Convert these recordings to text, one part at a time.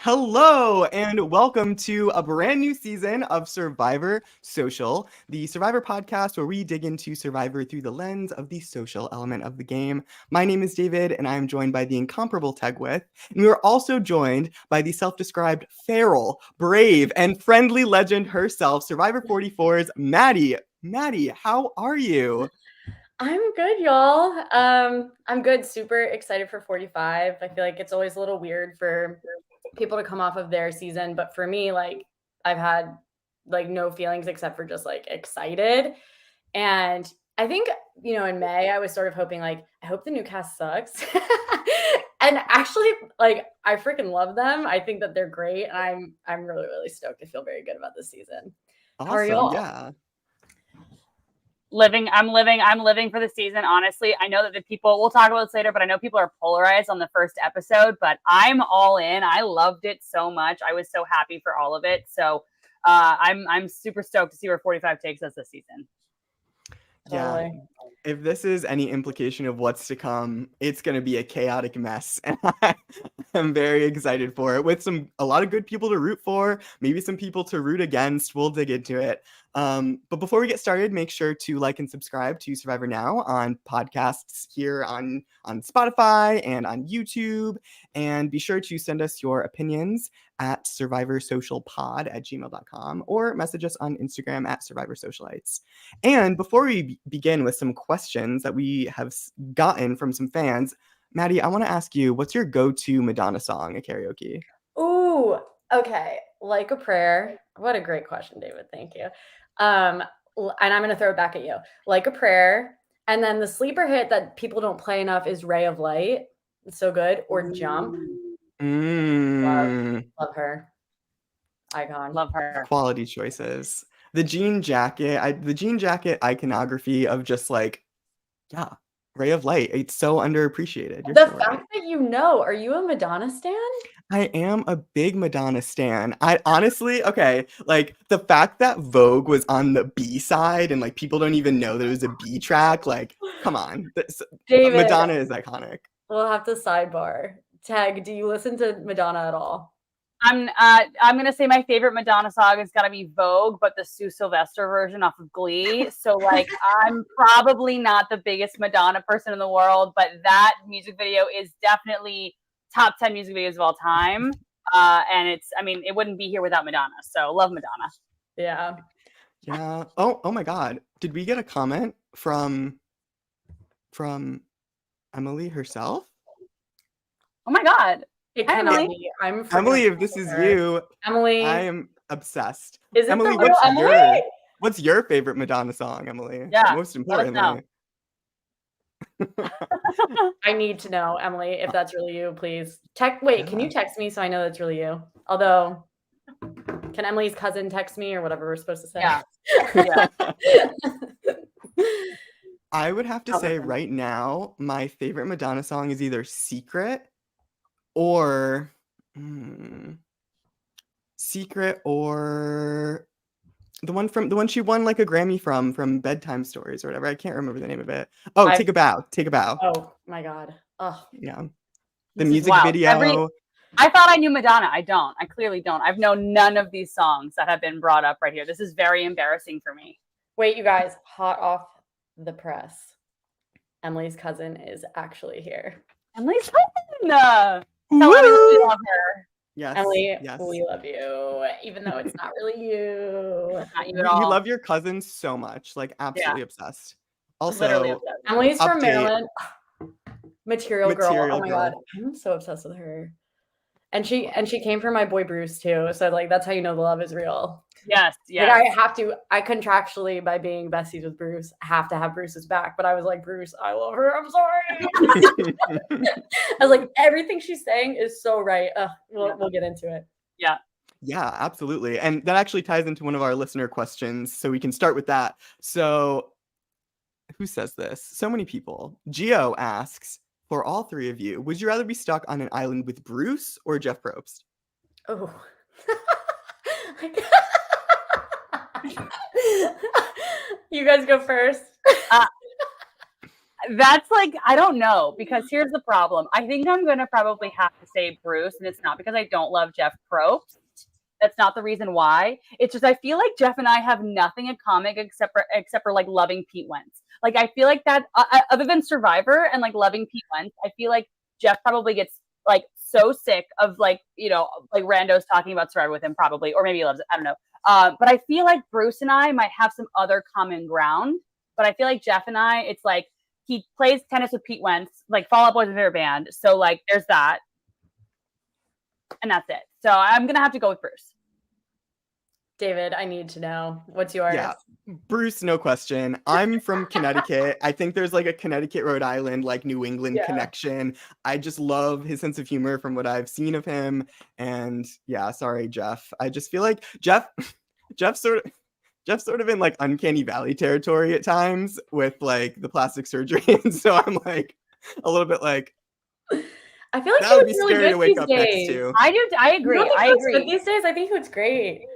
Hello and welcome to a brand new season of Survivor Social, the Survivor podcast where we dig into Survivor through the lens of the social element of the game. My name is David and I'm joined by the incomparable Tegwyth, and we are also joined by the self-described feral, brave, and friendly legend herself, Survivor 44's Maddy. Maddy, how are you? I'm good, y'all. I'm good. Super excited for 45. I feel like it's always a little weird for people to come off of their season, but for me, like I've had like no feelings except for just like excited. And I think, in May I was sort of hoping like I hope the new cast sucks. And actually like I freaking love them. I think that they're great and I'm really really stoked. I feel very good about this season. Awesome, How are y'all? yeah. I'm living for the season. Honestly, I know that the people, we'll talk about this later, but I know people are polarized on the first episode, but I'm all in. I loved it so much. I was so happy for all of it. So I'm super stoked to see where 45 takes us this season. Yeah. Totally. If this is any implication of what's to come, it's going to be a chaotic mess. And I'm very excited for it with a lot of good people to root for, maybe some people to root against. We'll dig into it. But before we get started, make sure to like and subscribe to Survivor Now on podcasts here on Spotify and on YouTube. And be sure to send us your opinions at survivorsocialpod@gmail.com or message us on Instagram at survivorsocialites. And before we begin with some questions that we have gotten from some fans, Maddy, I want to ask you, what's your go-to Madonna song at karaoke? Ooh, okay. Like a Prayer. What a great question, David. Thank you. And I'm going to throw it back at you. Like a Prayer. And then the sleeper hit that people don't play enough is Ray of Light. It's so good. Or Jump. Love her. Icon. Love her. Quality choices. The jean jacket iconography of just like, yeah, Ray of Light. It's so underappreciated. The fact that are you a Madonna stan? I am a big Madonna stan. I honestly, okay, like the fact that Vogue was on the B side and like people don't even know that it was a B track, like, come on. David, Madonna is iconic. We'll have to sidebar. Tag, do you listen to Madonna at all? I'm gonna say my favorite Madonna song is gotta be Vogue, but the Sue Sylvester version off of Glee. So like I'm probably not the biggest Madonna person in the world, but that music video is definitely top 10 music videos of all time. And it wouldn't be here without Madonna. So love Madonna. Yeah. Yeah. Oh my God. Did we get a comment from Emily herself? Oh my God. Emily. Emily, if this is you, Emily, I am obsessed. Is it Emily, the real Emily? What's your favorite Madonna song, Emily? Yeah. Most importantly. I need to know, Emily, if that's really you, please. Can you text me so I know that's really you? Although, can Emily's cousin text me or whatever we're supposed to say? Yeah. I would have to say right now, my favorite Madonna song is either Secret or the one she won like a Grammy from Bedtime Stories or whatever. I can't remember the name of it. Oh, Take a Bow. Oh my God. Oh yeah. The music video. I thought I knew Madonna. I don't. I clearly don't. I've known none of these songs that have been brought up right here. This is very embarrassing for me. Wait, you guys, hot off the press. Emily's cousin is actually here. Emily's cousin. Tell Emily we love her. Yes. Emily, yes. We love you, even though it's not really you. It's not you at all. We love your cousin so much, like absolutely obsessed. Also, obsessed. Emily's from Maryland. Material Girl. Oh my God, I'm so obsessed with her. And she came from my boy Bruce too. So like that's how you know the love is real. Yes. Like I contractually by being besties with Bruce, have to have Bruce's back. But I was like, Bruce, I love her. I'm sorry. I was like, everything she's saying is so right. We'll get into it. Yeah. Yeah, absolutely. And that actually ties into one of our listener questions. So we can start with that. So who says this? So many people. Gio asks, for all three of you, would you rather be stuck on an island with Bruce or Jeff Probst? Oh. You guys go first. That's like, I don't know, because here's the problem. I think I'm going to probably have to say Bruce, and it's not because I don't love Jeff Probst. That's not the reason why. It's just I feel like Jeff and I have nothing in common except for like loving Pete Wentz. Like I feel like that other than Survivor and like loving Pete Wentz, I feel like Jeff probably gets like so sick of like, you know, like randos talking about Survivor with him probably, or maybe he loves it. I don't know. But I feel like Bruce and I might have some other common ground. But I feel like Jeff and I, it's like he plays tennis with Pete Wentz, like Fall Out Boy's in their band. So like there's that. And that's it. So I'm going to have to go with Bruce. David, I need to know. What's yours? Yeah, Bruce, no question. I'm from Connecticut. I think there's like a Connecticut, Rhode Island, like New England connection. I just love his sense of humor from what I've seen of him. And yeah, sorry, Jeff. I just feel like Jeff's sort of in like uncanny valley territory at times with like the plastic surgery. And so I'm like a little bit like, I feel like that he would be was really scary good to wake these up next days. to. I agree. I agree. But these days, I think he was great.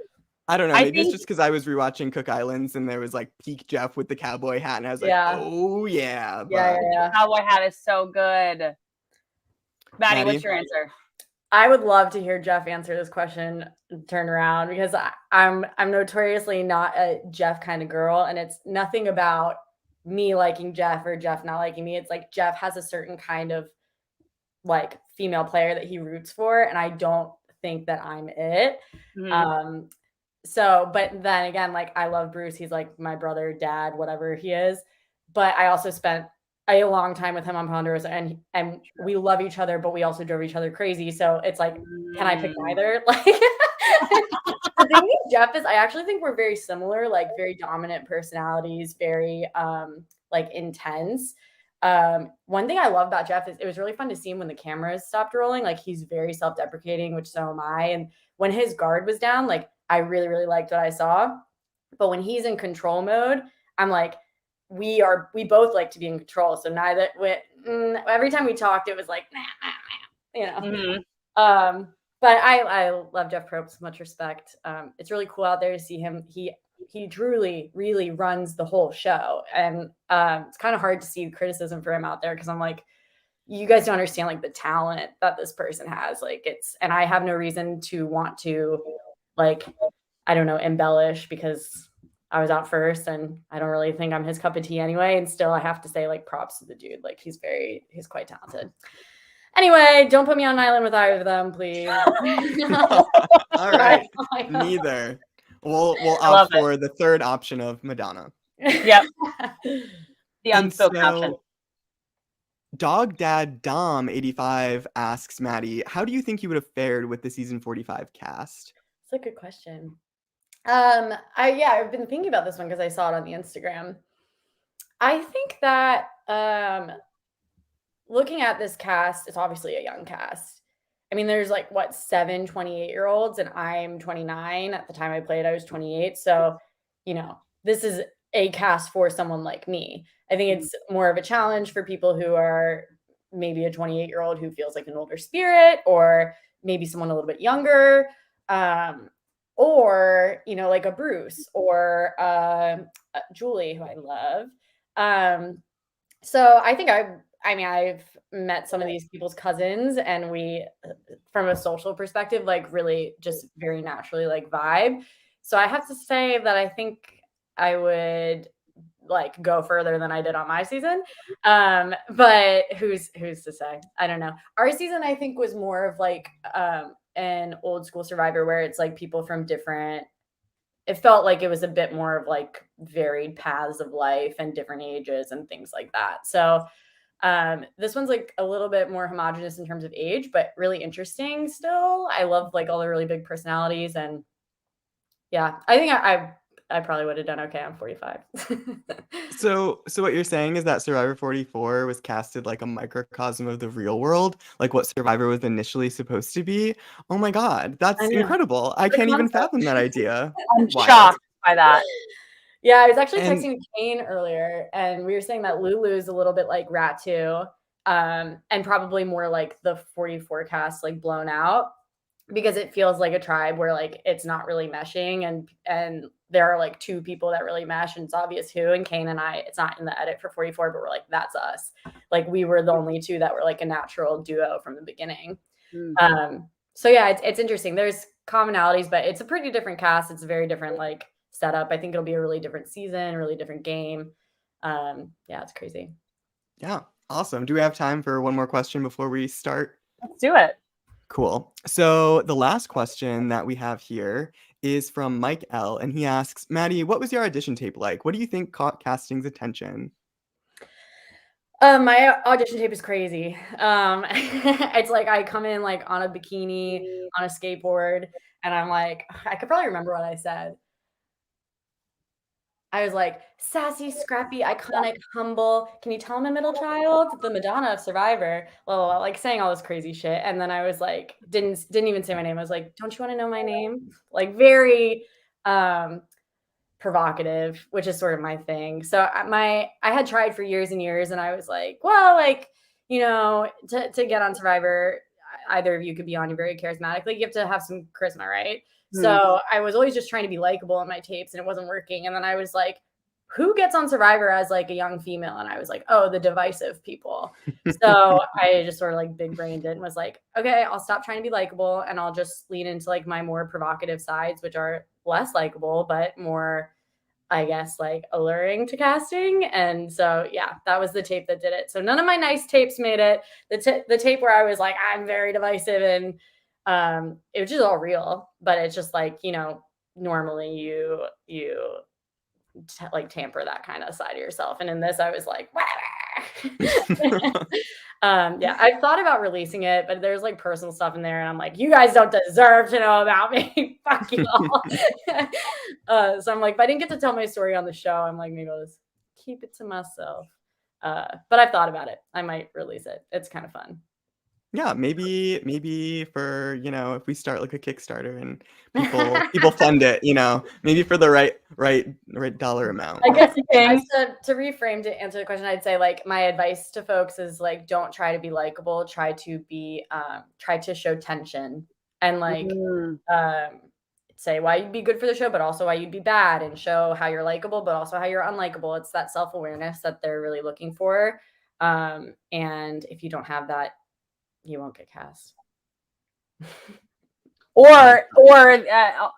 I don't know. Maybe it's just because I was rewatching Cook Islands and there was like peak Jeff with the cowboy hat, and I was like, oh yeah. The cowboy hat is so good. Maddy, what's your answer? I would love to hear Jeff answer this question, turn around, because I'm notoriously not a Jeff kind of girl, and it's nothing about me liking Jeff or Jeff not liking me. It's like Jeff has a certain kind of like female player that he roots for, and I don't think that I'm it. Mm-hmm. So, but then again, like I love Bruce. He's like my brother, dad, whatever he is. But I also spent a long time with him on Ponderosa, and we love each other, but we also drove each other crazy. So it's like, can I pick neither? Like the thing with Jeff is I actually think we're very similar, like very dominant personalities, very like intense. One thing I love about Jeff is it was really fun to see him when the cameras stopped rolling. Like he's very self-deprecating, which so am I. And when his guard was down, like I really, really liked what I saw. But when he's in control mode, I'm like, we both like to be in control. So every time we talked, it was like, nah, you know. Mm-hmm. But I love Jeff Probst, much respect. It's really cool out there to see him. He truly, really runs the whole show. And it's kind of hard to see criticism for him out there because I'm like, you guys don't understand like the talent that this person has. Like and I have no reason to want to like, I don't know, embellish because I was out first and I don't really think I'm his cup of tea anyway. And still I have to say like props to the dude. Like he's quite talented. Anyway, don't put me on an island with either of them, please. All right. Neither. We'll opt for the third option of Madonna. Yep. The unspoken option. Dog Dad Dom 85 asks Maddy, how do you think you would have fared with the season 45 cast? That's a good question. I've been thinking about this one because I saw it on the Instagram. I think that looking at this cast, it's obviously a young cast. I mean, there's like 7 28-year-olds, and I'm 29. At the time I played, I was 28. So, you know, this is a cast for someone like me. I think it's more of a challenge for people who are maybe a 28-year-old who feels like an older spirit, or maybe someone a little bit younger. Or, you know, like a Bruce or Julie, who I love. So I think I've met some of these people's cousins, and we, from a social perspective, like really just very naturally like vibe. So I have to say that I think I would like go further than I did on my season. But who's to say? I don't know. Our season, I think, was more of like an old school Survivor where it's like people from different, it felt like it was a bit more of like varied paths of life and different ages and things like that. So this one's like a little bit more homogenous in terms of age, but really interesting still. I love like all the really big personalities, and yeah, I think I probably would have done okay on 45. So what you're saying is that Survivor 44 was casted like a microcosm of the real world, like what Survivor was initially supposed to be. Oh my God, that's incredible. I can't even fathom that idea. I'm shocked by that. Yeah, I was actually texting Kane earlier, and we were saying that Lulu's a little bit like Ratu, and probably more like the 44 cast, like blown out, because it feels like a tribe where like it's not really meshing, and there are like two people that really mesh, and it's obvious who. And Kane and I, it's not in the edit for 44, but we're like, that's us. Like we were the only two that were like a natural duo from the beginning. So yeah, it's interesting. There's commonalities, but it's a pretty different cast. It's a very different like setup. I think it'll be a really different season, a really different game. Yeah, it's crazy. Yeah, awesome. Do we have time for one more question before we start? Let's do it. Cool. So the last question that we have here is from Mike L. And he asks, Maddy, what was your audition tape like? What do you think caught casting's attention? My audition tape is crazy. It's like I come in like on a bikini, on a skateboard, and I'm like, I could probably remember what I said. I was like, sassy, scrappy, iconic, humble. Can you tell I'm a middle child? The Madonna of Survivor. Well, like saying all this crazy shit. And then I was like, didn't even say my name. I was like, don't you want to know my name? Like very provocative, which is sort of my thing. So I had tried for years and years, and I was like, well, like, you know, to get on Survivor, either of you could be on, you're very charismatic. Like you have to have some charisma, right? So I was always just trying to be likable in my tapes, and it wasn't working. And then I was like, who gets on Survivor as like a young female? And I was like, oh, the divisive people. So I just sort of like big brained it and was like, okay, I'll stop trying to be likable, and I'll just lean into like my more provocative sides, which are less likable, but more, I guess, like alluring to casting. And so, yeah, that was the tape that did it. So none of my nice tapes made it. The tape where I was like, I'm very divisive, and it was just all real, but it's just like, you know, normally you like tamper that kind of side of yourself. And in this, I was like, yeah, I thought about releasing it, but there's like personal stuff in there, and I'm like, you guys don't deserve to know about me. Fuck you all. So I'm like, if I didn't get to tell my story on the show, I'm like, maybe I'll just keep it to myself. But I've thought about it. I might release it. It's kind of fun. Yeah, maybe for, you know, if we start like a Kickstarter and people fund it, you know, maybe for the right dollar amount. I guess to reframe, to answer the question, I'd say like my advice to folks is like, don't try to be likable, try to show tension, and like say why you'd be good for the show, but also why you'd be bad, and show how you're likable, but also how you're unlikable. It's that self-awareness that they're really looking for. And if you don't have that, you won't get cast. Or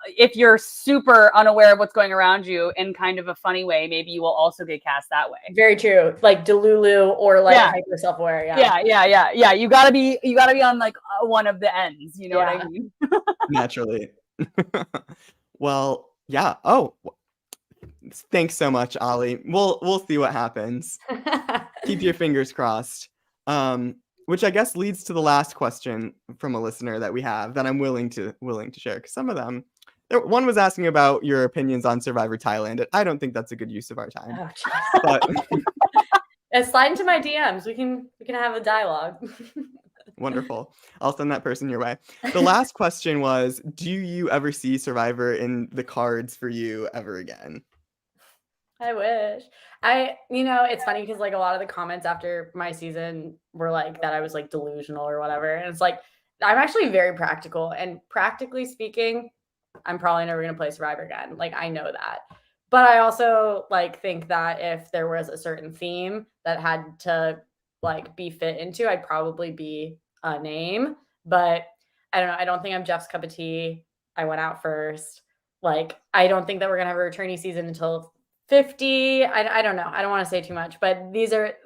if you're super unaware of what's going around you in kind of a funny way, maybe you will also get cast that way. Very true. Like Delulu, or like hyper self-aware. Yeah. You gotta be on like one of the ends. You know what I mean? Naturally. Well, yeah. Oh, thanks so much, Ollie. We'll see what happens. Keep your fingers crossed. Which I guess leads to the last question from a listener that we have that I'm willing to share, because some of them, one was asking about your opinions on Survivor Thailand, and I don't think that's a good use of our time. But slide into my DMs. We can have a dialogue. Wonderful. I'll send that person your way. The last question was, do you ever see Survivor in the cards for you ever again? I wish. It's funny because like a lot of the comments after my season were like that I was like delusional or whatever. And it's like, I'm actually very practical, and practically speaking, I'm probably never going to play Survivor again. Like, I know that. But I also like think that if there was a certain theme that had to like be fit into, I'd probably be a name. But I don't know. I don't think I'm Jeff's cup of tea. I went out first. Like, I don't think that we're going to have a returning season until 50. I don't know. I don't want to say too much, but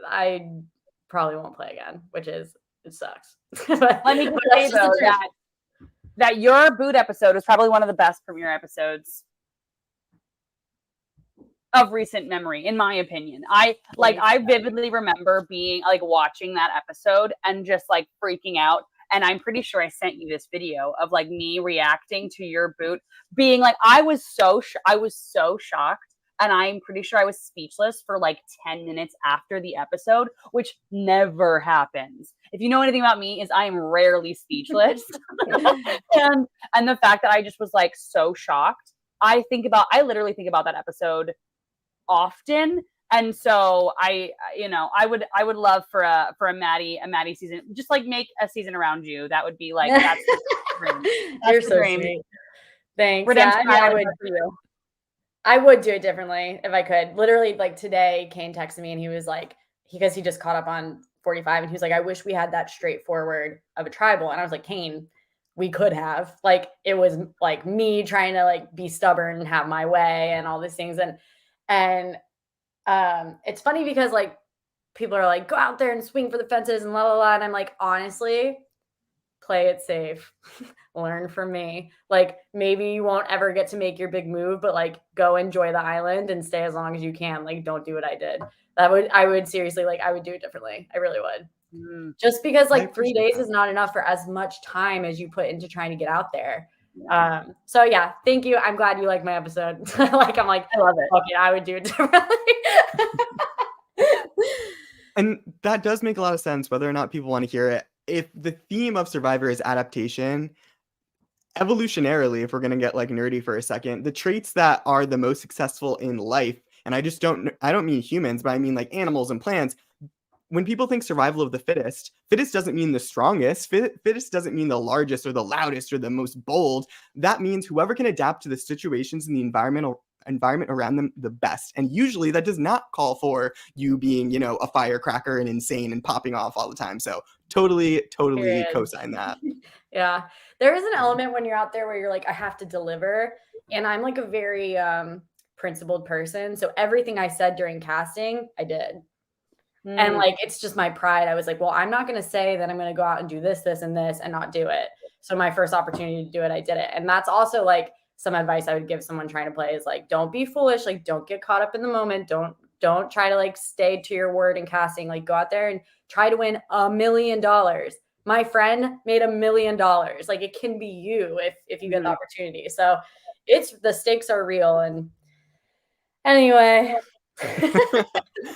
I probably won't play again, it sucks. But let me say though that your boot episode was probably one of the best premiere episodes of recent memory, in my opinion. I vividly remember being like watching that episode and just like freaking out. And I'm pretty sure I sent you this video of like me reacting to your boot, being like, I was so shocked. And I'm pretty sure I was speechless for like 10 minutes after the episode, which never happens. If you know anything about me, is I am rarely speechless. and the fact that I just was like so shocked. I literally think about that episode often. And so I would love for a Maddy season. Just like make a season around you. That would be like, that's the dream. You're so sweet. Thanks. Redemption I would. for you. I would do it differently if I could. Literally, like today, Kane texted me and he was like, because he just caught up on 45 and he was like, I wish we had that straightforward of a tribal. And I was like, Kane, we could have. Like, it was like me trying to like be stubborn and have my way and all these things. And it's funny because like people are like, go out there and swing for the fences and la la la. And I'm like, honestly, play it safe. Learn from me. Like maybe you won't ever get to make your big move, but like go enjoy the island and stay as long as you can. Like don't do what I did. I would seriously like I would do it differently. I really would. Just because like 3 days is not enough for as much time as you put into trying to get out there. So yeah, thank you. I'm glad you like my episode. Like I'm like, I love it. Okay, I would do it differently. And that does make a lot of sense, whether or not people want to hear it. If the theme of Survivor is adaptation, evolutionarily, if we're going to get like nerdy for a second, the traits that are the most successful in life, and I don't mean humans, but I mean like animals and plants. When people think survival of the fittest doesn't mean the strongest. Fittest doesn't mean the largest or the loudest or the most bold. That means whoever can adapt to the situations and the environment around them the best. And usually that does not call for you being, you know, a firecracker and insane and popping off all the time. So totally co-sign that. Yeah. There is an element when you're out there where you're like, I have to deliver. And I'm like a very principled person. So everything I said during casting, I did. And like, it's just my pride. I was like, well, I'm not going to say that I'm going to go out and do this, this, and this and not do it. So my first opportunity to do it, I did it. And that's also like some advice I would give someone trying to play is like, don't be foolish. Like, don't get caught up in the moment. Don't try to like stay to your word in casting. Like go out there and try to win $1 million. My friend made $1 million. Like it can be you if you get the opportunity. So the stakes are real. And anyway,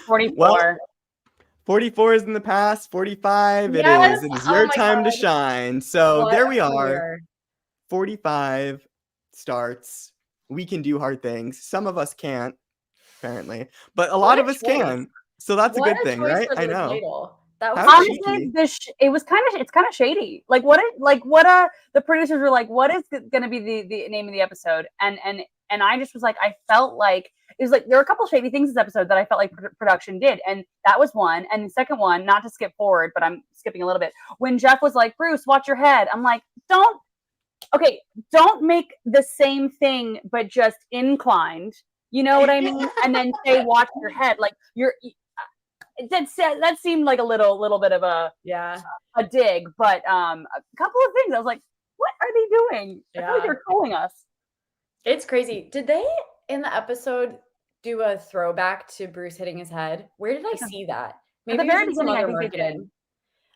44. Well, 44 is in the past. 45 Yes. It is your time to shine. So What there we a are. career. 45 starts. We can do hard things. Some of us can't, apparently, but a lot of us can. So that's a good thing, right? I know. That was honestly, it's kind of shady. Like the producers were like, what is going to be the name of the episode? And I just was like, I felt like it was like there were a couple of shady things this episode that I felt like production did, and that was one. And the second one, not to skip forward, but I'm skipping a little bit. When Jeff was like, Bruce, watch your head. I'm like, don't make the same thing but just inclined. You know what I mean? And then say, watch your head. Like that seemed like a little bit of a dig, but a couple of things I was like, what are they doing? I feel like they're trolling us. It's crazy. Did they in the episode do a throwback to Bruce hitting his head? Where did I see that? Maybe at the very beginning, I think they did.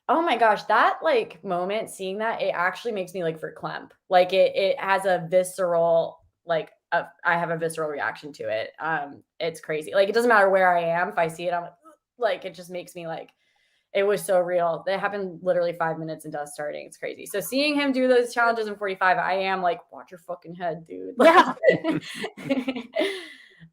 Oh my gosh, that like moment, seeing that, it actually makes me like for Clemp. Like it has a visceral like I have a visceral reaction to it. It's crazy. Like it doesn't matter where I am. If I see it, I'm like it just makes me like it was so real. That happened literally 5 minutes into us starting. It's crazy. So seeing him do those challenges in 45, I am like, watch your fucking head, dude. Yeah.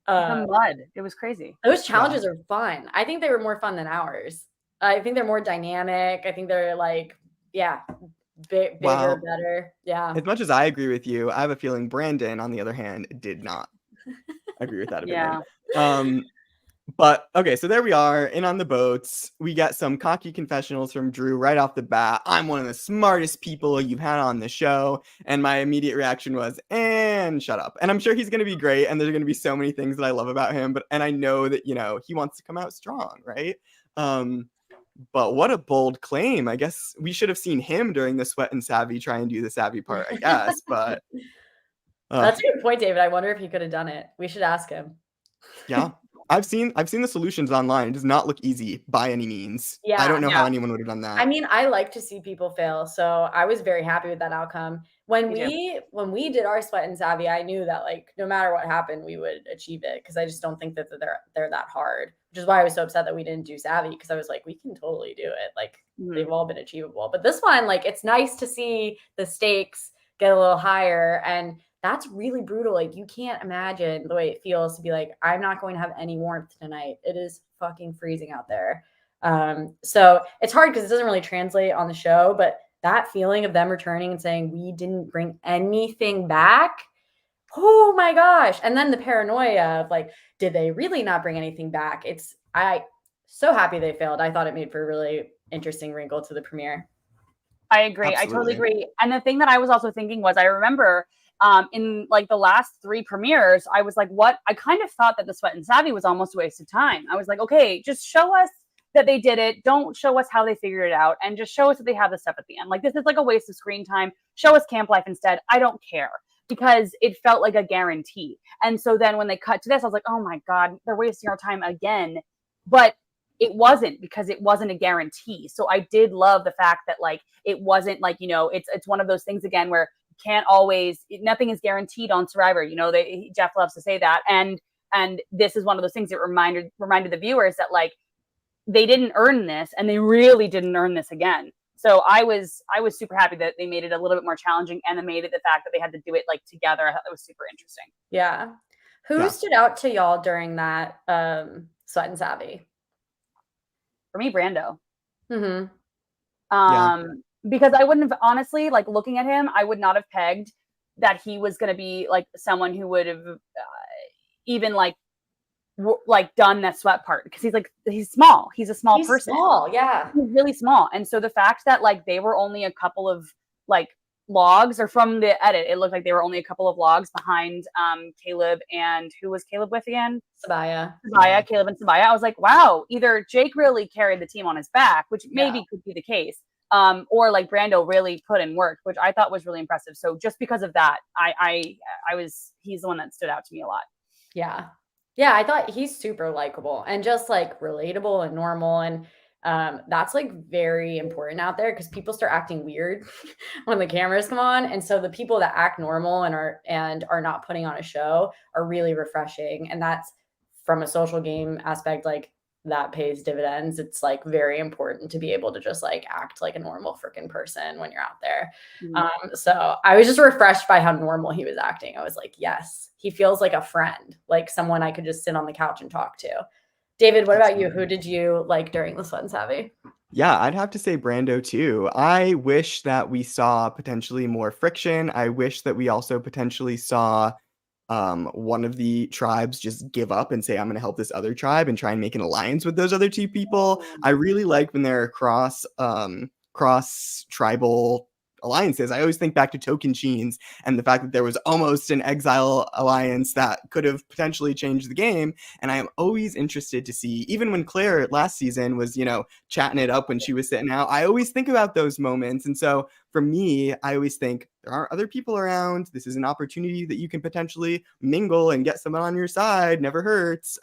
The mud. It was crazy. Those challenges are fun. I think they were more fun than ours. I think they're more dynamic. I think they're like, bigger, better. Yeah. As much as I agree with you, I have a feeling Brandon, on the other hand, did not agree with that opinion. But okay, so there we are, in on the boats. We get some cocky confessionals from Drew right off the bat. I'm one of the smartest people you've had on the show. And my immediate reaction was, and shut up. And I'm sure he's going to be great. And there's going to be so many things that I love about him. And I know that, you know, he wants to come out strong, right? But what a bold claim. I guess we should have seen him during the Sweat and Savvy try and do the Savvy part, I guess. But that's a good point, David. I wonder if he could have done it. We should ask him. Yeah. I've seen the solutions online. It does not look easy by any means. Yeah, I don't know how anyone would have done that. I mean, I like to see people fail, so I was very happy with that outcome. When we did our Sweat and Savvy, I knew that like no matter what happened, we would achieve it because I just don't think that they're that hard. Which is why I was so upset that we didn't do Savvy because I was like, we can totally do it. Like they've all been achievable. But this one, like, it's nice to see the stakes get a little higher and. That's really brutal. Like you can't imagine the way it feels to be like, I'm not going to have any warmth tonight. It is fucking freezing out there. So it's hard because it doesn't really translate on the show, but that feeling of them returning and saying, we didn't bring anything back. oh my gosh. And then the paranoia of like, did they really not bring anything back? I so happy they failed. I thought it made for a really interesting wrinkle to the premiere. I agree. I totally agree. And the thing that I was also thinking was, I remember in like the last 3 premieres, I was like, what? I kind of thought that the Sweat and Savvy was almost a waste of time. I was like, okay, just show us that they did it. Don't show us how they figured it out, and just show us that they have the stuff at the end. Like, this is like a waste of screen time. Show us camp life instead. I don't care, because it felt like a guarantee. And so then when they cut to this, I was like, oh my God, they're wasting our time again. But it wasn't, because it wasn't a guarantee. So I did love the fact that like it wasn't like, you know, it's one of those things again where you can't always, nothing is guaranteed on Survivor. You know, Jeff loves to say that. And this is one of those things that reminded the viewers that like they didn't earn this, and they really didn't earn this again. So I was super happy that they made it a little bit more challenging, and they made it the fact that they had to do it like together. I thought that was super interesting. Yeah. Who stood out to y'all during that Sweat and Savvy? For me, Brando. Mm-hmm. Because I wouldn't have, honestly, like looking at him, I would not have pegged that he was going to be like someone who would have even like done that sweat part, because he's small. He's a small person. Small, yeah. He's really small. And so the fact that like they were only a couple of like logs, or from the edit, it looked like they were only a couple of logs behind Caleb, and who was Caleb with again? Sabaya, Caleb and Sabaya. I was like, wow, either Jake really carried the team on his back, which maybe could be the case, or like Brando really put in work, which I thought was really impressive. So just because of that, he's the one that stood out to me a lot. Yeah. Yeah, I thought he's super likable and just like relatable and normal. And that's like very important out there, because people start acting weird when the cameras come on. And so the people that act normal and are not putting on a show are really refreshing. And that's, from a social game aspect, like that pays dividends. It's like very important to be able to just like act like a normal freaking person when you're out there. So I was just refreshed by how normal he was acting. I was like, yes, he feels like a friend, like someone I could just sit on the couch and talk to. David, what about you? Who did you like during the Sweat and Savvy? Yeah, I'd have to say Brando too. I wish that we saw potentially more friction. I wish that we also potentially saw one of the tribes just give up and say, I'm going to help this other tribe, and try and make an alliance with those other 2 people. I really like when there are cross tribal alliances. I always think back to Tocantins and the fact that there was almost an exile alliance that could have potentially changed the game. And I am always interested to see, even when Claire last season was, you know, chatting it up when she was sitting out, I always think about those moments. And so for me, I always think there are other people around. This is an opportunity that you can potentially mingle and get someone on your side. Never hurts,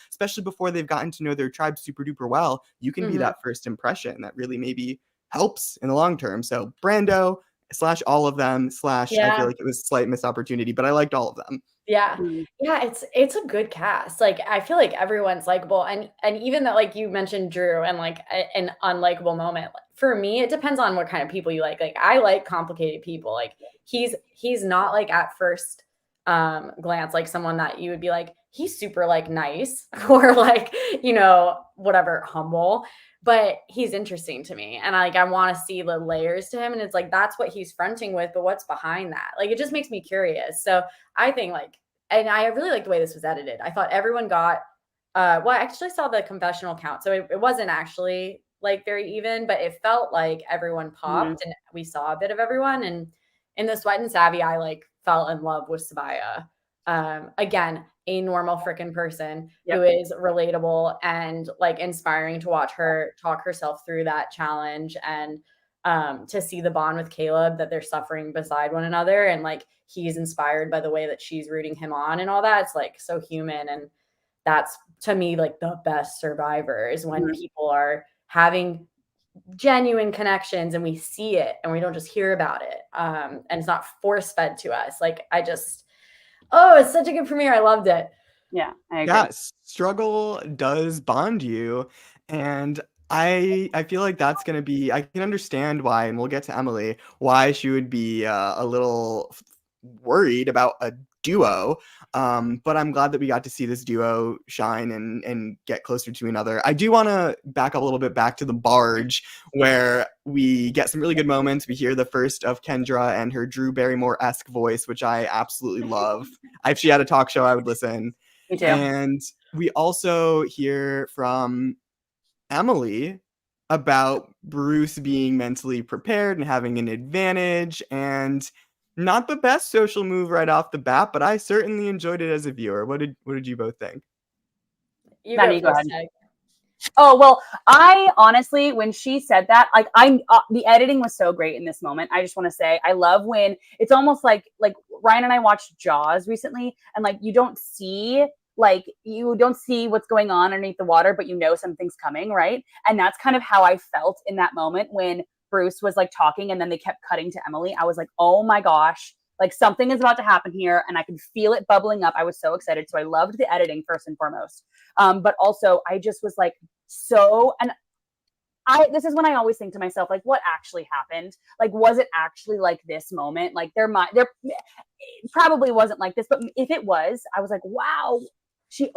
especially before they've gotten to know their tribe super duper well. You can be that first impression that really maybe helps in the long term. So Brando / all of them / I feel like it was a slight missed opportunity, but I liked all of them. Yeah. Yeah, it's a good cast. Like I feel like everyone's likable, and even that, like you mentioned Drew and like an unlikable moment. For me, it depends on what kind of people you like. Like I like complicated people. Like he's not like at first glance like someone that you would be like, he's super like nice or like, you know, whatever, humble, but he's interesting to me. And like I want to see the layers to him. And it's like that's what he's fronting with, but what's behind that? Like it just makes me curious. So I think like, and I really like the way this was edited. I thought everyone got well, I actually saw the confessional count. So it wasn't actually like very even, but it felt like everyone popped and we saw a bit of everyone. And in the Sweat and Savvy, I like fell in love with Sabaya. Again, a normal freaking person who is relatable and like inspiring to watch her talk herself through that challenge, and to see the bond with Caleb, that they're suffering beside one another, and like he's inspired by the way that she's rooting him on and all that. It's like so human, and that's to me like the best survivors, when people are having genuine connections and we see it and we don't just hear about it, and it's not force fed to us. Like it's such a good premiere. I loved it. Yeah, I agree. Yeah, struggle does bond you, and I feel like that's going to be, I can understand why, and we'll get to Emily, why she would be a little worried about a duo. But I'm glad that we got to see this duo shine and get closer to another. I do want to back up a little bit back to the barge, where we get some really good moments. We hear the first of Kendra and her Drew Barrymore-esque voice, which I absolutely love. If she had a talk show, I would listen. Me too. And we also hear from Emily about Bruce being mentally prepared and having an advantage, and not the best social move right off the bat, but I certainly enjoyed it as a viewer. What did you both think? You Maddie, go go first, ahead. Meg. Oh, well, I honestly, when she said that, like the editing was so great in this moment. I just want to say, I love when it's almost like Ryan and I watched Jaws recently, and like you don't see what's going on underneath the water, but you know something's coming, right? And that's kind of how I felt in that moment when Bruce was like talking and then they kept cutting to Emily. I was like, oh my gosh, like something is about to happen here, and I could feel it bubbling up. I was so excited. So I loved the editing first and foremost. But also I just was like, this is when I always think to myself, like, what actually happened? Like, was it actually like this moment? Like there probably wasn't like this, but if it was, I was like, wow, she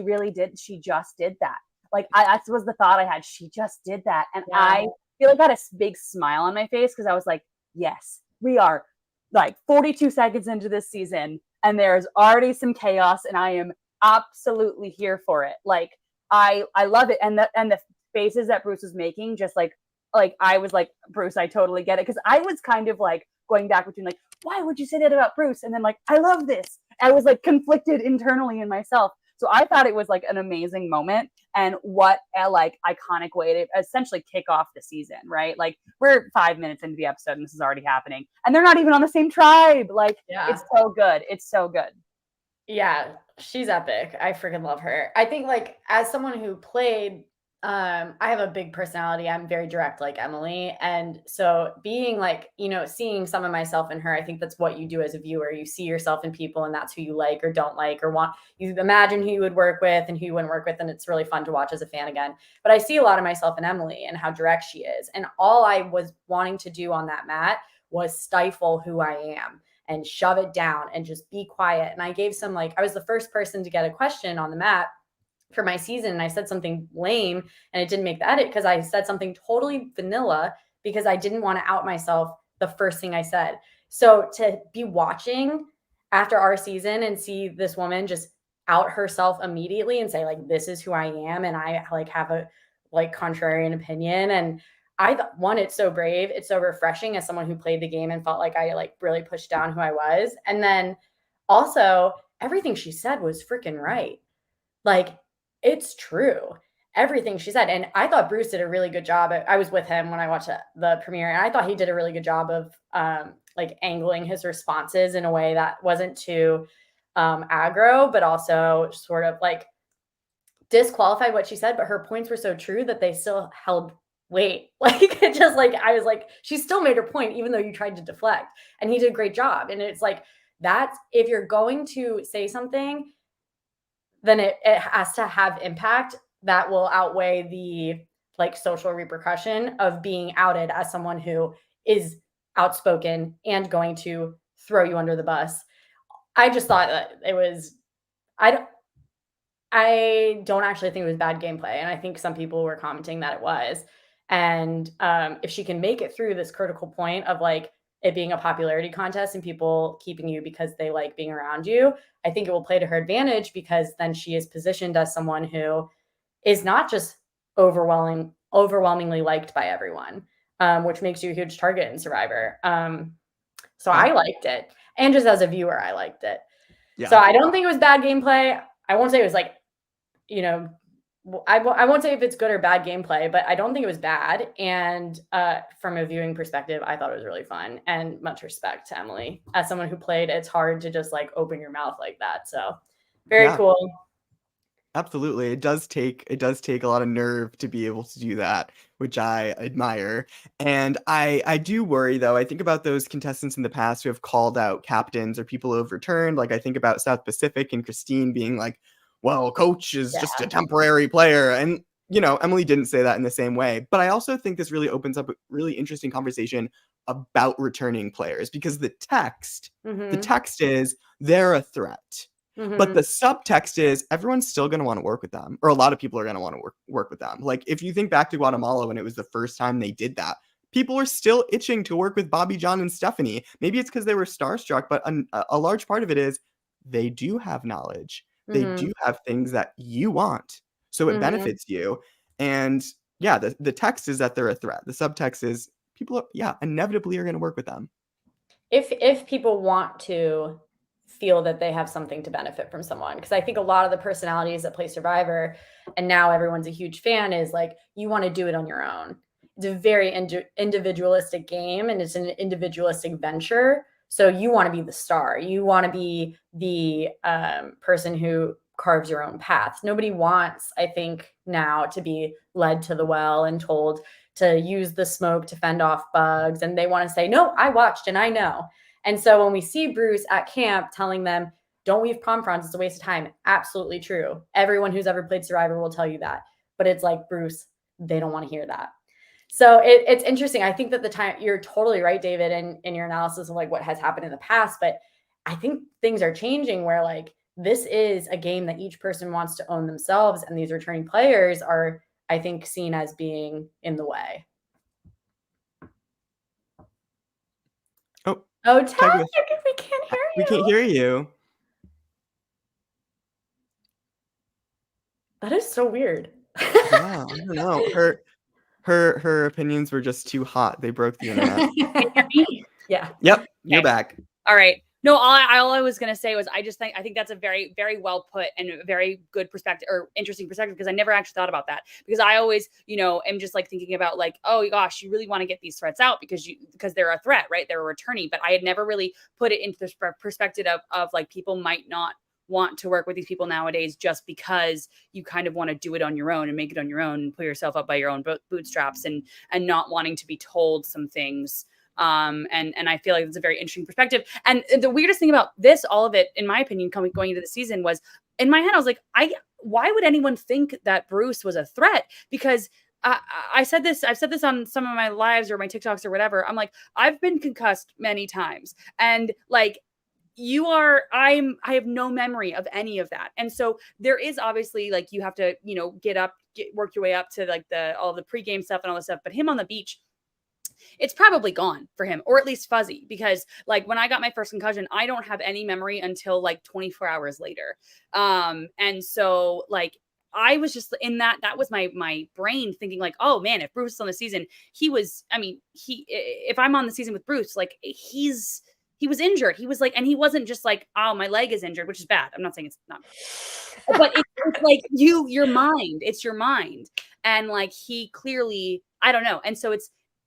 really did. She just did that. Like that was the thought I had. She just did that. And Yeah. I feel like I had a big smile on my face because I was like, yes, we are like 42 seconds into this season and there's already some chaos and I am absolutely here for it. Like I love it. And the faces that Bruce was making, just like I was like, Bruce, I totally get it. Cause I was kind of like going back between like, why would you say that about Bruce? And then like, I love this. I was like conflicted internally in myself. So I thought it was like an amazing moment, and what a like iconic way to essentially kick off the season, right? Like we're 5 minutes into the episode and this is already happening and they're not even on the same tribe. Like It's so good. It's so good. Yeah, she's epic. I freaking love her. I think like as someone who played, I have a big personality. I'm very direct like Emily. And so being like, seeing some of myself in her, I think that's what you do as a viewer. You see yourself in people and that's who you like or don't like or want. You imagine who you would work with and who you wouldn't work with. And it's really fun to watch as a fan again. But I see a lot of myself in Emily and how direct she is. And all I was wanting to do on that mat was stifle who I am and shove it down and just be quiet. And I gave some I was the first person to get a question on the mat for my season. And I said something lame and it didn't make the edit because I said something totally vanilla because I didn't want to out myself the first thing I said. So to be watching after our season and see this woman just out herself immediately and say like, this is who I am. And I have a contrarian opinion. And it's so brave. It's so refreshing as someone who played the game and felt like I really pushed down who I was. And then also everything she said was freaking right. It's true. Everything she said. And I thought Bruce did a really good job. I was with him when I watched the premiere and I thought he did a really good job of angling his responses in a way that wasn't too aggro, but also sort of disqualified what she said. But her points were so true that they still held weight. I was like, she still made her point, even though you tried to deflect. And he did a great job. And it's like, that's if you're going to say something, then it has to have impact that will outweigh the social repercussion of being outed as someone who is outspoken and going to throw you under the bus. I just thought that it was, I don't actually think it was bad gameplay. And I think some people were commenting that it was. And if she can make it through this critical point of it being a popularity contest and people keeping you because they like being around you, I think it will play to her advantage because then she is positioned as someone who is not just overwhelmingly liked by everyone, which makes you a huge target in Survivor. So I liked it. And just as a viewer, I liked it. Yeah. So I don't think it was bad gameplay. I won't say it was I won't say if it's good or bad gameplay, but I don't think it was bad. And from a viewing perspective, I thought it was really fun and much respect to Emily. As someone who played, it's hard to just open your mouth like that. So very cool. Absolutely. It does take a lot of nerve to be able to do that, which I admire. And I do worry though. I think about those contestants in the past who have called out captains or people who have returned. I think about South Pacific and Christine being like, well, coach is just a temporary player. And, Emily didn't say that in the same way. But I also think this really opens up a really interesting conversation about returning players, because the text Mhm. is they're a threat. But Mhm. the subtext is everyone's still going to want to work with them, or a lot of people are going to want to work with them. Like, if you think back to Guatemala when it was the first time they did that, people were still itching to work with Bobby, John, and Stephanie. Maybe it's because they were starstruck, but a large part of it is they do have knowledge. They do Mhm. have things that you want, so it Mhm. benefits you. And yeah, the text is that they're a threat. The subtext is people, inevitably are going to work with them. If people want to feel that they have something to benefit from someone, because I think a lot of the personalities that play Survivor, and now everyone's a huge fan, is like you want to do it on your own. It's a very individualistic game, and it's an individualistic venture. So you want to be the star. You want to be the person who carves your own path. Nobody wants, I think, now to be led to the well and told to use the smoke to fend off bugs. And they want to say, no, I watched and I know. And so when we see Bruce at camp telling them, don't weave pom fronds, it's a waste of time. Absolutely true. Everyone who's ever played Survivor will tell you that. But it's like, Bruce, they don't want to hear that. So it's interesting. I think that the time, you're totally right, David, in your analysis of like what has happened in the past. But I think things are changing where like this is a game that each person wants to own themselves. And these returning players are, I think, seen as being in the way. Oh, Oh, Tag, Tegwyth, we can't hear we you. can't hear you. That is so weird. Yeah, I don't know. Her opinions were just too hot. They broke the internet. Can you hear me? Yeah. Yep, you're Okay. back. All right. No, all I was gonna say was I think that's a very, very well put and a very good perspective or interesting perspective, because I never actually thought about that. Because I always, am just like thinking about like, oh gosh, you really want to get these threats out because they're a threat, right? They're a returnee. But I had never really put it into the perspective of like people might not want to work with these people nowadays just because you kind of want to do it on your own and make it on your own and pull yourself up by your own bootstraps and not wanting to be told some things. And I feel like it's a very interesting perspective. And the weirdest thing about this, all of it, in my opinion, going into the season was in my head, I was like, why would anyone think that Bruce was a threat? Because I've said this on some of my lives or my TikToks or whatever. I'm like, I've been concussed many times. And like, I have no memory of any of that. And so there is obviously like, you have to, work your way up to like all the pregame stuff and all this stuff. But him on the beach, it's probably gone for him, or at least fuzzy, because like when I got my first concussion, I don't have any memory until like 24 hours later. And so like I was just in that was my brain thinking like, oh man, if Bruce is on the season, if I'm on the season with Bruce, like he was injured. He was like, and he wasn't just like, oh, my leg is injured, which is bad. I'm not saying it's not, but it's like your mind, it's your mind. And like, he clearly, I don't know. And so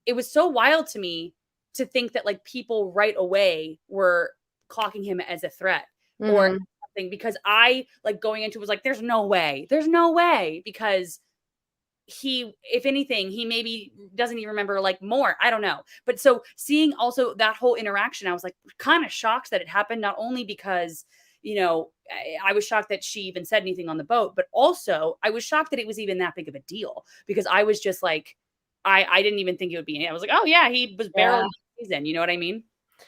it was so wild to me to think that like people right away were clocking him as a threat or something, because I like going into it was like, there's no way, because if anything, he maybe doesn't even remember like more. I don't know. But so seeing also that whole interaction, I was like kind of shocked that it happened, not only because, I was shocked that she even said anything on the boat, but also I was shocked that it was even that big of a deal, because I was just like, I didn't even think it would be. I was like, oh yeah, he was barely in the season. You know what I mean?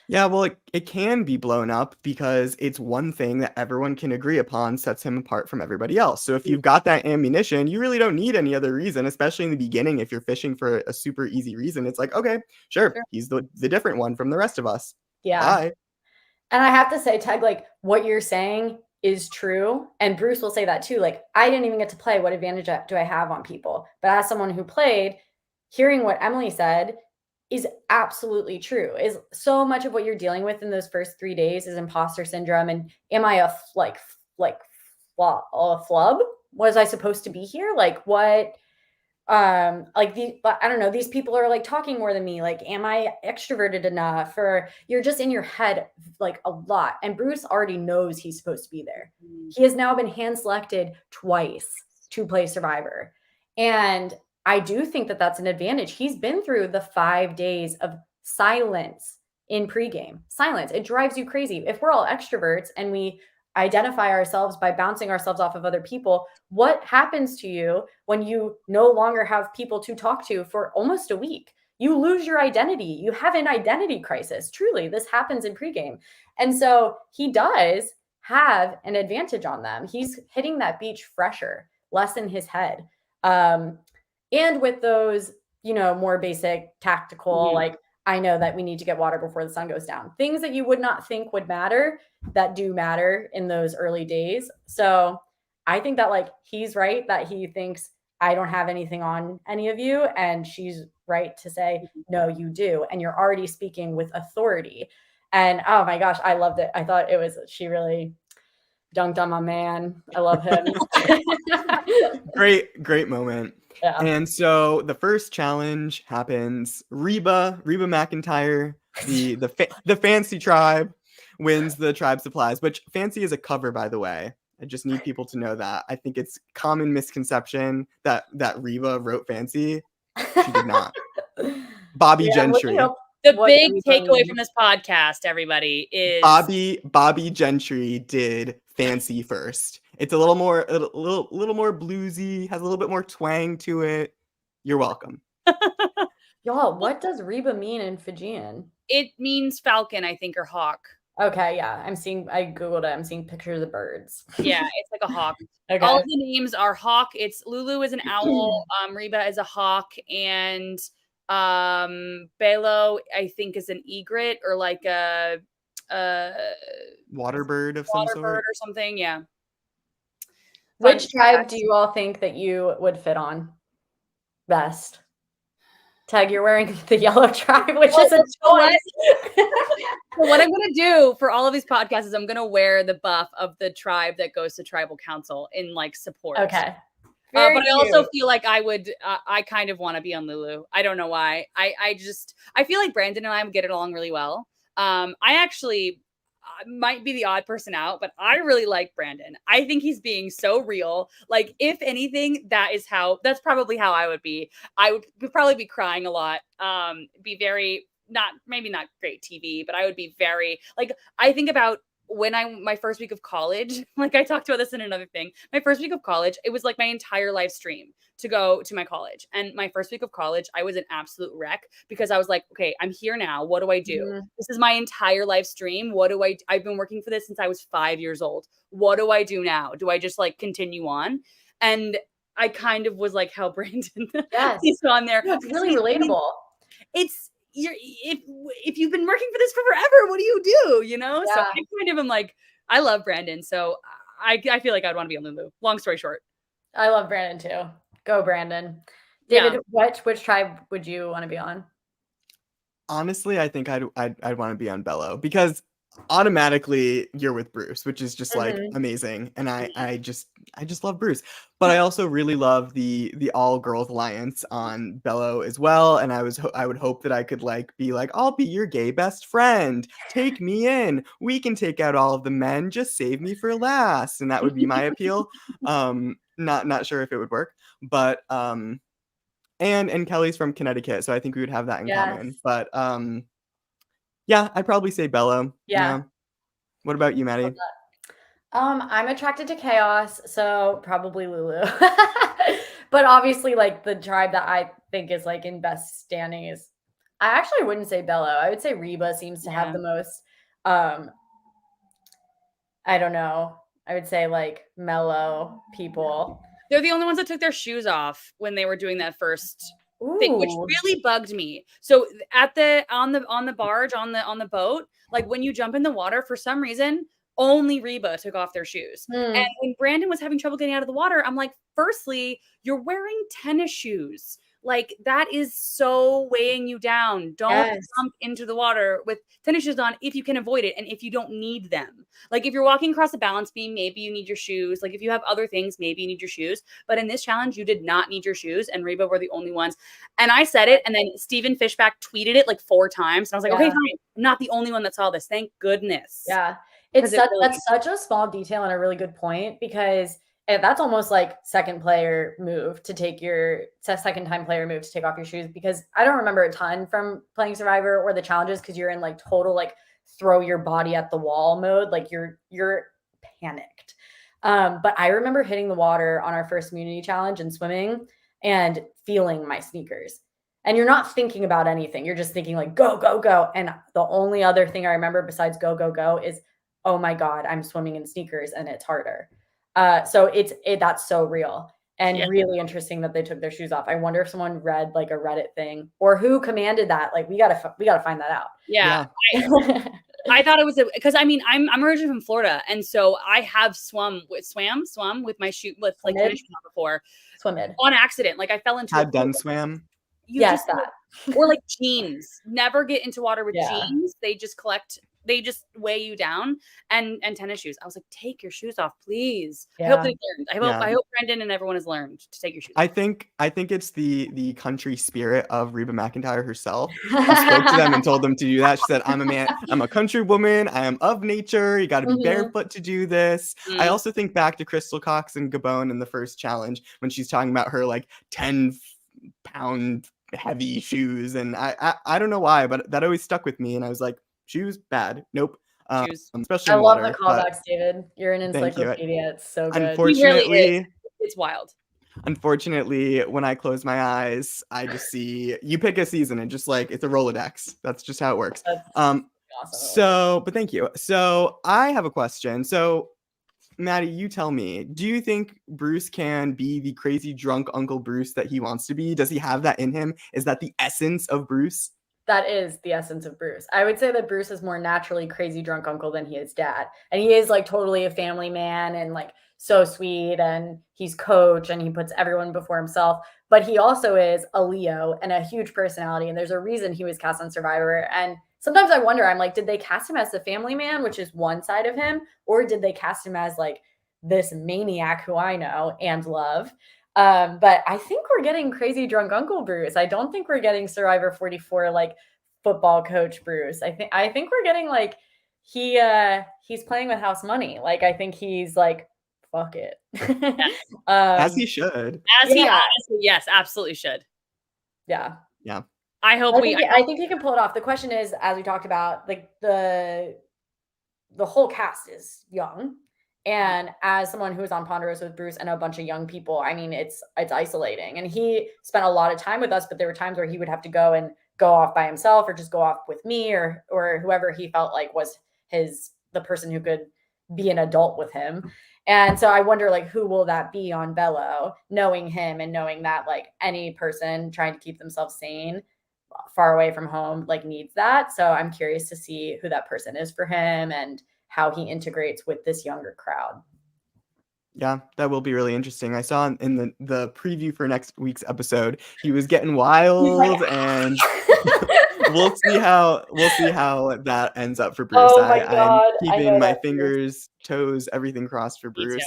Yeah, well, it can be blown up because it's one thing that everyone can agree upon sets him apart from everybody else. So if you've got that ammunition, you really don't need any other reason, especially in the beginning. If you're fishing for a super easy reason, it's like, okay, sure. He's the different one from the rest of us. Yeah. Bye. And I have to say, Teg, like what you're saying is true. And Bruce will say that too. Like, I didn't even get to play. What advantage do I have on people? But as someone who played, hearing what Emily said is absolutely true. Is so much of what you're dealing with in those first 3 days is imposter syndrome. And am I a flub? Was I supposed to be here? Like what? I don't know, these people are like talking more than me. Like, am I extroverted enough? Or you're just in your head like a lot. And Bruce already knows he's supposed to be there. He has now been hand selected twice to play Survivor. And I do think that that's an advantage. He's been through the 5 days of silence in pregame. Silence. It drives you crazy. If we're all extroverts and we identify ourselves by bouncing ourselves off of other people, what happens to you when you no longer have people to talk to for almost a week? you lose your identity. You have an identity crisis. Truly, this happens in pregame. And so he does have an advantage on them. He's hitting that beach fresher, less in his head. And with those, more basic tactical, like, I know that we need to get water before the sun goes down. Things that you would not think would matter, that do matter in those early days. So I think that, like, he's right that he thinks I don't have anything on any of you. And she's right to say, no, you do. And you're already speaking with authority. And oh my gosh, I loved it. I thought she really dunked on my man. I love him. Great moment. Yeah. And so the first challenge happens. Reba McEntire, the Fancy tribe, wins the tribe supplies, which Fancy is a cover, by the way. I just need people to know that. I think it's common misconception that Reba wrote Fancy. She did not. Bobby Gentry. The big takeaway from this podcast, everybody, is Bobby Gentry did Fancy first. It's a little more bluesy, has a little bit more twang to it. You're welcome. Y'all, what does Reba mean in Fijian? It means falcon, I think, or hawk. Okay, yeah. I Googled it. I'm seeing pictures of birds. Yeah, it's like a hawk. Okay. All of the names are hawk. It's Lulu is an owl, Reba is a hawk, and Belo, I think, is an egret or like a water bird of some sort or something. Yeah. Which tribe do you all think that you would fit on best? Teg, you're wearing the yellow tribe, which is a choice. So what I'm going to do for all of these podcasts is I'm going to wear the buff of the tribe that goes to tribal council in like support. Okay. But I also feel like I kind of want to be on Lulu. I don't know why. I feel like Brandon and I would get it along really well. I actually might be the odd person out, but I really like Brandon. I think he's being so real. Like, if anything, that's probably how I would be. I would probably be crying a lot. Be very, maybe not great TV, but I would be very, like, I think about my first week of college, like I talked about this in another thing, my first week of college, it was like my entire live stream to go to my college. And my first week of college, I was an absolute wreck because I was like, okay, I'm here now. What do I do? Mm-hmm. This is my entire live stream. I've been working for this since I was 5 years old. What do I do now? Do I just like continue on? And I kind of was like how Brandon he's on there. Yeah, it's really relatable. If you've been working for this for forever, what do you do? You know? Yeah. So I kind of am like, I love Brandon. So I feel like I'd want to be on Lulu. Long story short. I love Brandon too. Go Brandon. David, which tribe would you want to be on? Honestly, I think I'd want to be on Belo because automatically you're with Bruce, which is just like amazing. And I just love Bruce. But I also really love the all girls alliance on Belo as well. And I would hope that I could like be like, I'll be your gay best friend. Take me in. We can take out all of the men. Just save me for last. And that would be my appeal. Not sure if it would work, but and Kelly's from Connecticut, so I think we would have that in common. But yeah, I'd probably say Belo. Yeah. What about you, Maddy? I'm attracted to chaos, so probably Lulu. But obviously, like, the tribe that I think is like in best standing is, I actually wouldn't say Belo. I would say Reba seems to have the most, I don't know. I would say like mellow people. They're the only ones that took their shoes off when they were doing that first thing, which really bugged me. So on the barge, on the boat, like when you jump in the water, for some reason, only Reba took off their shoes. And when Brandon was having trouble getting out of the water, I'm like, firstly, you're wearing tennis shoes. Like, that is so weighing you down. Don't jump into the water with tennis shoes on if you can avoid it and if you don't need them. Like, if you're walking across a balance beam, maybe you need your shoes. Like, if you have other things, maybe you need your shoes. But in this challenge, you did not need your shoes, and Reba were the only ones. And I said it, and then Steven Fishback tweeted it like 4 times. And I was like, okay, fine. I'm not the only one that saw this. Thank goodness. Yeah. That's such a small detail and a really good point, because that's almost like second time player move to take off your shoes, because I don't remember a ton from playing Survivor or the challenges, because you're in like total like throw your body at the wall mode, like you're panicked. But I remember hitting the water on our first immunity challenge and swimming and feeling my sneakers. and you're not thinking about anything. You're just thinking like, go, go, go. And the only other thing I remember besides go, go, go is, oh my God, I'm swimming in sneakers and it's harder. So that's so real and really interesting that they took their shoes off. I wonder if someone read like a Reddit thing or who commanded that. Like we gotta find that out. Yeah. I thought it was because I mean I'm originally from Florida, and so I have swum with my shoe with like tennis shoes on before. Swim on accident. Like I fell into Had done swam. Yes, that. Or like jeans. Never get into water with jeans. They just weigh you down, and tennis shoes. I was like, take your shoes off, please. I hope they learned. I hope Brendan and everyone has learned to take your shoes off. I think it's the country spirit of Reba McEntire herself. I spoke to them and told them to do that. She said, I'm a man, I'm a country woman, I am of nature. You gotta be barefoot to do this. I also think back to Crystal Cox and Gabon in the first challenge when she's talking about her like 10-pound heavy shoes. And I don't know why, but that always stuck with me. And I was like, shoes, bad. Nope. Especially I love water, the callbacks, David. You're an encyclopedia. It's so good. Unfortunately, it's wild. Unfortunately, when I close my eyes, I just see you pick a season and just like it's a Rolodex. That's just how it works. Awesome. But thank you. So I have a question. So Maddy, you tell me, do you think Bruce can be the crazy drunk Uncle Bruce that he wants to be? Does he have that in him? Is that the essence of Bruce? That is the essence of Bruce. I would say that Bruce is more naturally crazy drunk uncle than he is dad. And he is like totally a family man and like so sweet, and he's coach and he puts everyone before himself. But he also is a Leo and a huge personality. And there's a reason he was cast on Survivor. And sometimes I wonder, I'm like, did they cast him as the family man, which is one side of him? Or did they cast him as like this maniac who I know and love? But I think we're getting crazy drunk Uncle Bruce. I don't think we're getting Survivor 44 like football coach Bruce. I think we're getting like he's playing with house money. Like I think he's like, fuck it. As he should. Yes, absolutely should. Yeah. Yeah. I think he can pull it off. The question is, as we talked about, like the whole cast is young. And as someone who's on Ponderosa with Bruce and a bunch of young people, I mean, it's isolating. And he spent a lot of time with us, but there were times where he would have to go off by himself or just go off with me or whoever he felt like was the person who could be an adult with him. And so I wonder, like, who will that be on Bello, knowing him and knowing that, like, any person trying to keep themselves sane far away from home, like, needs that. So I'm curious to see who that person is for him and how he integrates with this younger crowd. Yeah, that will be really interesting. I saw in the preview for next week's episode, he was getting wild, and we'll see how that ends up for Bruce. Oh my God. I'm keeping my fingers, toes, everything crossed for Bruce.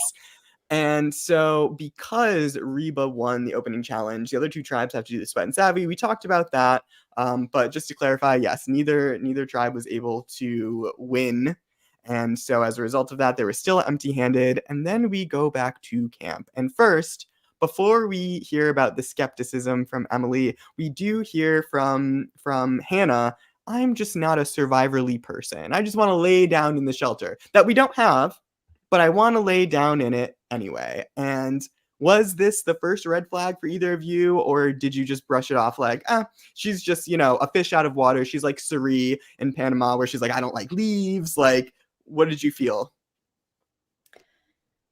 And so because Reba won the opening challenge, the other two tribes have to do the Sweat and Savvy. We talked about that. But just to clarify, yes, neither tribe was able to win. And so as a result of that, they were still empty-handed. And then we go back to camp. And first, before we hear about the skepticism from Emily, we do hear from Hannah, I'm just not a survivorly person. I just want to lay down in the shelter that we don't have, but I want to lay down in it anyway. And was this the first red flag for either of you, or did you just brush it off like, she's just, a fish out of water. She's like Suri in Panama, where she's like, I don't like leaves. Like, what did you feel?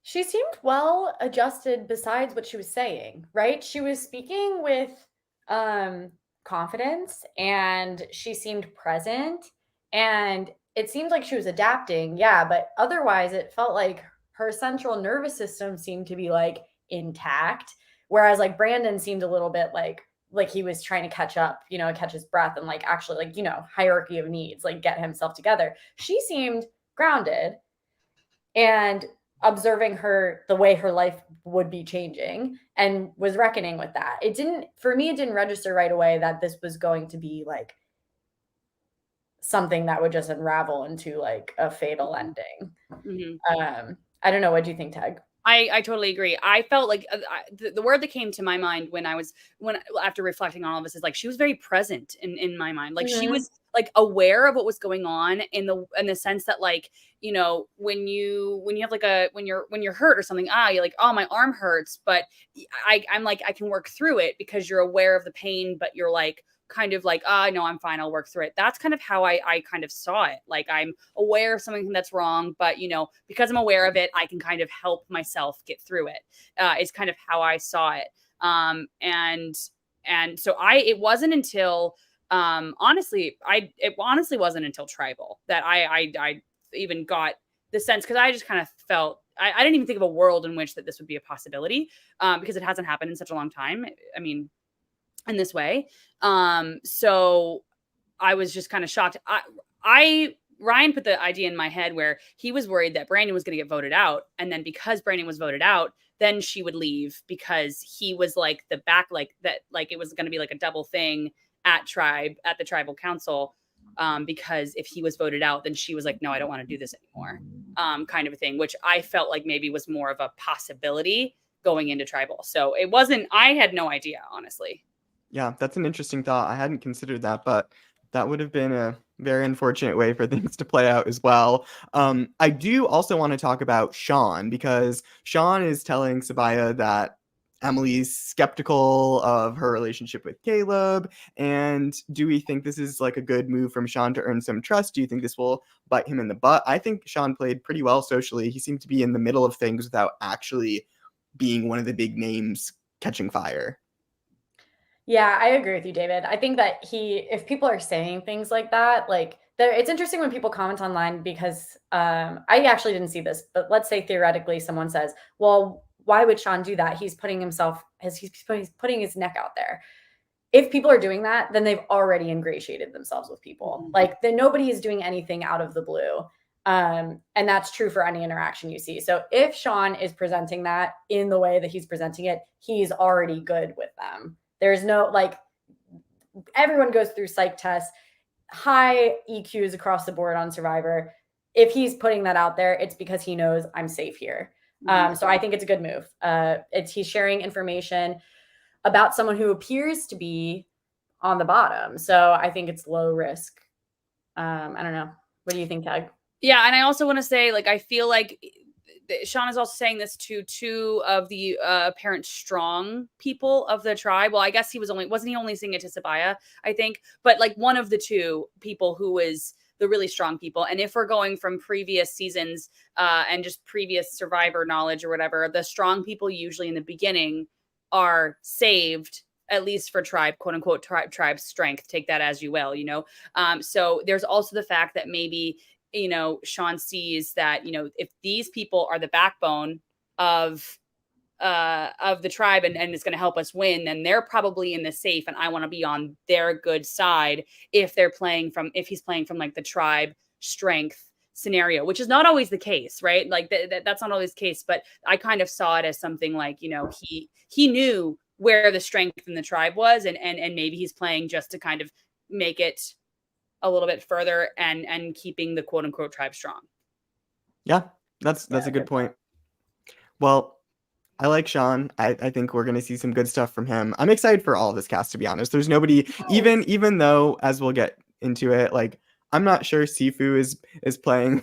She seemed well adjusted besides what she was saying, right? She was speaking with confidence, and she seemed present, and it seemed like she was adapting. Yeah, but otherwise it felt like her central nervous system seemed to be like intact, whereas like Brandon seemed a little bit like he was trying to catch up, catch his breath and like actually like, hierarchy of needs, like get himself together. She seemed grounded and observing the way her life would be changing and was reckoning with that. It didn't register right away that this was going to be like something that would just unravel into like a fatal ending. Mm-hmm. I don't know. What do you think, Teg? I totally agree. I felt like the word that came to my mind when after reflecting on all of this is like she was very present in my mind. Like she was like aware of what was going on in the sense that like, you know, when you have like when you're hurt or something, you're like, oh, my arm hurts, but I'm like, I can work through it because you're aware of the pain, but you're like kind of like, no, I'm fine, I'll work through it. That's kind of how I kind of saw it. Like I'm aware of something that's wrong, but you know, because I'm aware of it, I can kind of help myself get through it. Is kind of how I saw it. And so it wasn't until honestly, it honestly wasn't until Tribal that I even got the sense, because I just kind of felt I didn't even think of a world in which that this would be a possibility, because it hasn't happened in such a long time. I mean, in this way. So I was just kind of shocked. Ryan put the idea in my head where he was worried that Brandon was going to get voted out. And then because Brandon was voted out, then she would leave because he was like the back, like that, like it was going to be like a double thing at the tribal council. Because if he was voted out, then she was like, no, I don't want to do this anymore. Kind of a thing, which I felt like maybe was more of a possibility going into tribal. So it wasn't, I had no idea, honestly. Yeah, that's an interesting thought. I hadn't considered that, but that would have been a very unfortunate way for things to play out as well. I do also want to talk about Sean, because Sean is telling Sabaya that Emily's skeptical of her relationship with Caleb. And do we think this is like a good move from Sean to earn some trust? Do you think this will bite him in the butt? I think Sean played pretty well socially. He seemed to be in the middle of things without actually being one of the big names catching fire. Yeah, I agree with you, David. I think that if people are saying things like that, like it's interesting when people comment online because I actually didn't see this, but let's say theoretically someone says, well, why would Sean do that? He's putting he's putting his neck out there. If people are doing that, then they've already ingratiated themselves with people. Like then nobody is doing anything out of the blue. And that's true for any interaction you see. So if Sean is presenting that in the way that he's presenting it, he's already good with them. There's no, like, everyone goes through psych tests, high EQs across the board on Survivor. If he's putting that out there, it's because he knows I'm safe here. So I think it's a good move. He's sharing information about someone who appears to be on the bottom. So I think it's low risk. I don't know. What do you think, Tag? Yeah, and I also want to say, like, I feel like Sean is also saying this to two of the apparent strong people of the tribe. Well, I guess wasn't he only saying it to Sabaya, I think, but like one of the two people who is the really strong people. And if we're going from previous seasons and just previous Survivor knowledge or whatever, the strong people usually in the beginning are saved, at least for tribe, quote unquote, tribe strength. Take that as you will, you know? So there's also the fact that maybe, you know, Sean sees that, you know, if these people are the backbone of the tribe and it's going to help us win, then they're probably in the safe. And I want to be on their good side if he's playing from like the tribe strength scenario, which is not always the case, right? Like that's not always the case, but I kind of saw it as something like, you know, he knew where the strength in the tribe was and maybe he's playing just to kind of make it a little bit further and keeping the quote unquote tribe strong. Yeah, that's a good point. Well, I like Sean. I think we're going to see some good stuff from him. I'm excited for all of this cast, to be honest. There's nobody, even though, as we'll get into it, like, I'm not sure Sifu is playing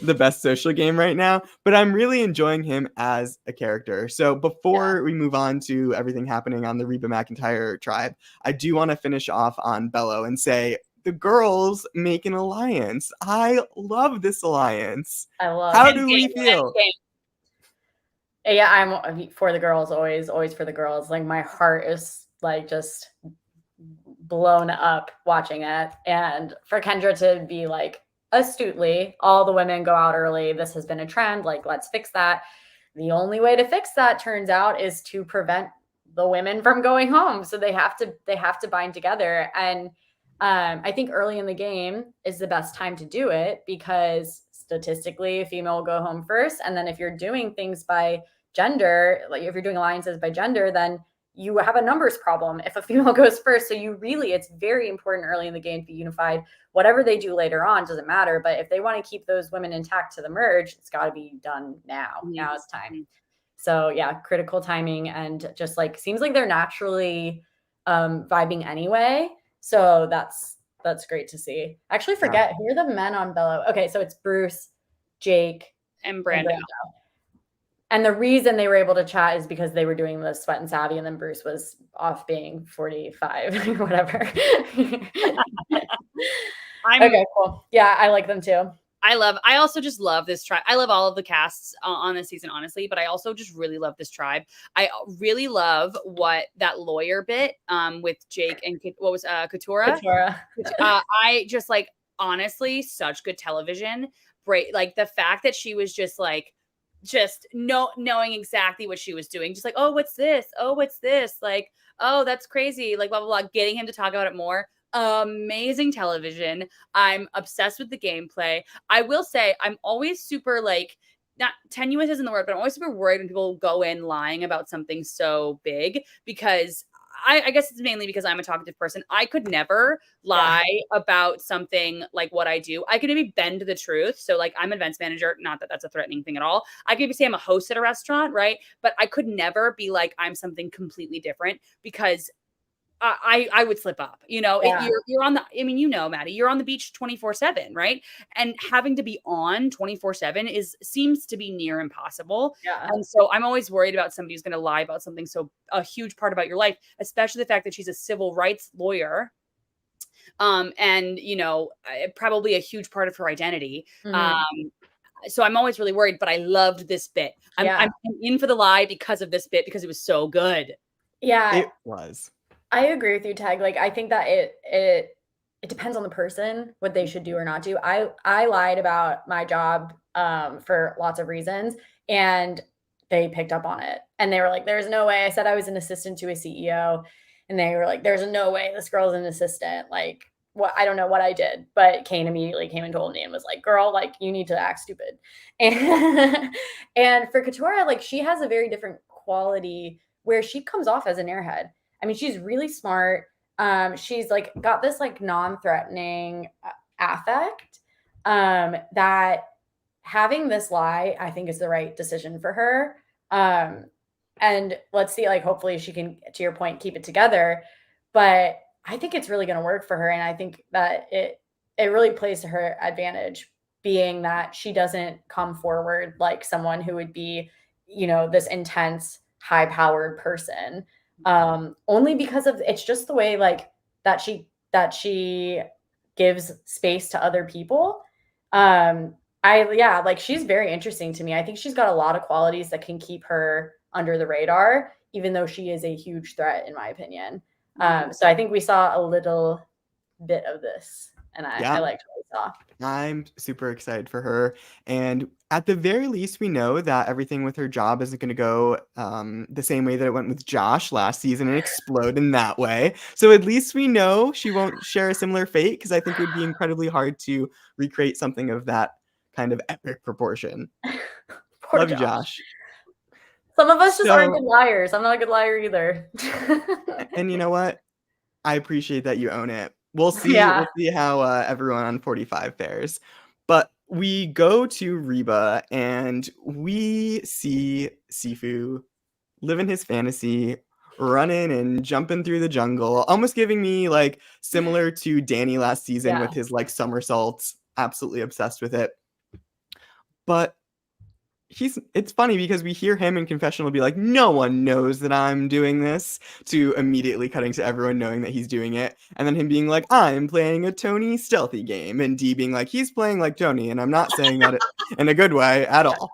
the best social game right now, but I'm really enjoying him as a character. So before we move on to everything happening on the Reba McEntire tribe, I do want to finish off on Bello and say, the girls make an alliance. I love this alliance. How do we feel? Yeah, I'm for the girls, always for the girls. Like my heart is like just blown up watching it. And for Kendra to be like astutely, all the women go out early. This has been a trend. Like, let's fix that. The only way to fix that, turns out, is to prevent the women from going home. So they have to bind together. And I think early in the game is the best time to do it because statistically a female will go home first. And then if you're doing things by gender, like if you're doing alliances by gender, then you have a numbers problem if a female goes first. So it's very important early in the game to be unified. Whatever they do later on doesn't matter. But if they want to keep those women intact to the merge, it's got to be done now. Now it's time. So yeah, critical timing, and just like seems like they're naturally vibing anyway. So that's great to see. I actually forget who are the men on Bello. Okay, so it's Bruce, Jake, and Brando. And the reason they were able to chat is because they were doing the Sweat and Savvy, and then Bruce was off being 45 or whatever. Okay, cool. Yeah, I like them too. I also just love this tribe. I love all of the casts on this season, honestly, but I also just really love this tribe. I really love what that lawyer bit with Jake and what was Katura. I just like, honestly, such good television. Like the fact that she was just like, knowing exactly what she was doing, just like, oh, what's this? Oh, what's this? Like, oh, that's crazy. Like, blah, blah, blah. Getting him to talk about it more. Amazing television. I'm obsessed with the gameplay. I will say I'm always super like, not tenuous isn't the word, but I'm always super worried when people go in lying about something so big, because I guess it's mainly because I'm a talkative person. I could never lie about something like what I do. I could maybe bend the truth. So like, I'm an events manager, not that that's a threatening thing at all. I could maybe say I'm a host at a restaurant, right? But I could never be like, I'm something completely different, because I would slip up, you're on the, I mean, Maddy, you're on the beach 24/7, right? And having to be on 24/7 seems to be near impossible. Yeah. And so I'm always worried about somebody who's going to lie about something so a huge part about your life, especially the fact that she's a civil rights lawyer. And probably a huge part of her identity. So I'm always really worried, but I loved this bit. I'm in for the lie because of this bit, because it was so good. Yeah, it was. I agree with you, Tag. Like, I think that it depends on the person what they should do or not do. I lied about my job for lots of reasons, and they picked up on it, and they were like, "There's no way." I said I was an assistant to a CEO, and they were like, "There's no way this girl's an assistant." Like, what? I don't know what I did, but Kane immediately came and told me and was like, "Girl, like, you need to act stupid." And for Katura, like, she has a very different quality where she comes off as an airhead. I mean, she's really smart. She's like got this like non-threatening affect that having this lie, I think, is the right decision for her. And let's see, like, hopefully she can, to your point, keep it together. But I think it's really going to work for her. And I think that it really plays to her advantage, being that she doesn't come forward like someone who would be, this intense, high-powered person. Only because of, it's just the way like that she gives space to other people. Like, she's very interesting to me. I think she's got a lot of qualities that can keep her under the radar, even though she is a huge threat, in my opinion. So I think we saw a little bit of this, and I liked what we saw. I'm super excited for her. And at the very least, we know that everything with her job isn't going to go the same way that it went with Josh last season and explode in that way. So at least we know she won't share a similar fate, because I think it would be incredibly hard to recreate something of that kind of epic proportion. Love you, Josh. Some of us just aren't good liars. I'm not a good liar either. And you know what? I appreciate that you own it. We'll see. We'll see how everyone on 45 fares. But we go to Reba and we see Sifu living his fantasy, running and jumping through the jungle, almost giving me like similar to Danny last season with his like somersaults. Absolutely obsessed with it. But it's funny because we hear him in confessional be like, "No one knows that I'm doing this," to immediately cutting to everyone knowing that he's doing it. And then him being like, "I'm playing a Tony stealthy game." And Dee being like, "He's playing like Tony." And I'm not saying that in a good way at all.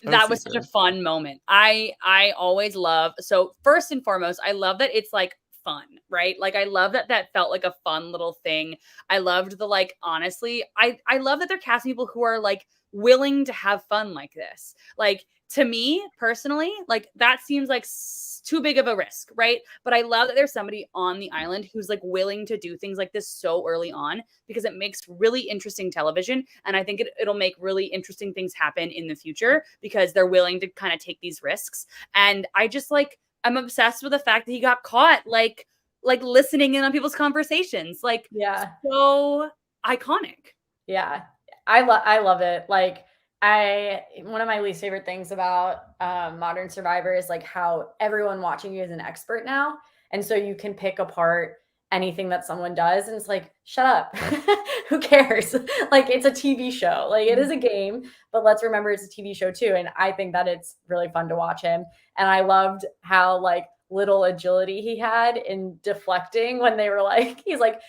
That was such a fun moment. I always love, so first and foremost, I love that it's like fun, right? Like, I love that felt like a fun little thing. I loved the, like, honestly, I love that they're casting people who are like willing to have fun like this. Like, to me personally, like, that seems like too big of a risk, right? But I love that there's somebody on the island who's like willing to do things like this so early on, because it makes really interesting television. And I think it'll make really interesting things happen in the future, because they're willing to kind of take these risks. And I just like, I'm obsessed with the fact that he got caught like listening in on people's conversations. Like, so iconic. Yeah. I love it. Like, One of my least favorite things about Modern Survivor is like how everyone watching you is an expert now, and so you can pick apart anything that someone does, and it's like, shut up, who cares? Like it's a TV show, like it is a game, but let's remember it's a TV show too. And I think that it's really fun to watch him, and I loved how like little agility he had in deflecting when they were like, he's like.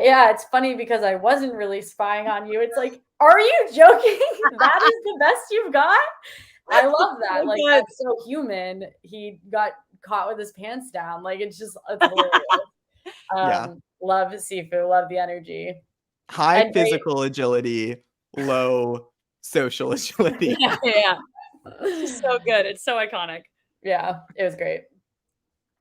Yeah, it's funny because I wasn't really spying on you. It's like, are you joking? That is the best you've got? I love that. Like, that's so human. He got caught with his pants down. Like, it's hilarious. Yeah. Love Sifu. Love the energy. High And physical agility, low social agility. Yeah. So good. It's so iconic. Yeah, it was great.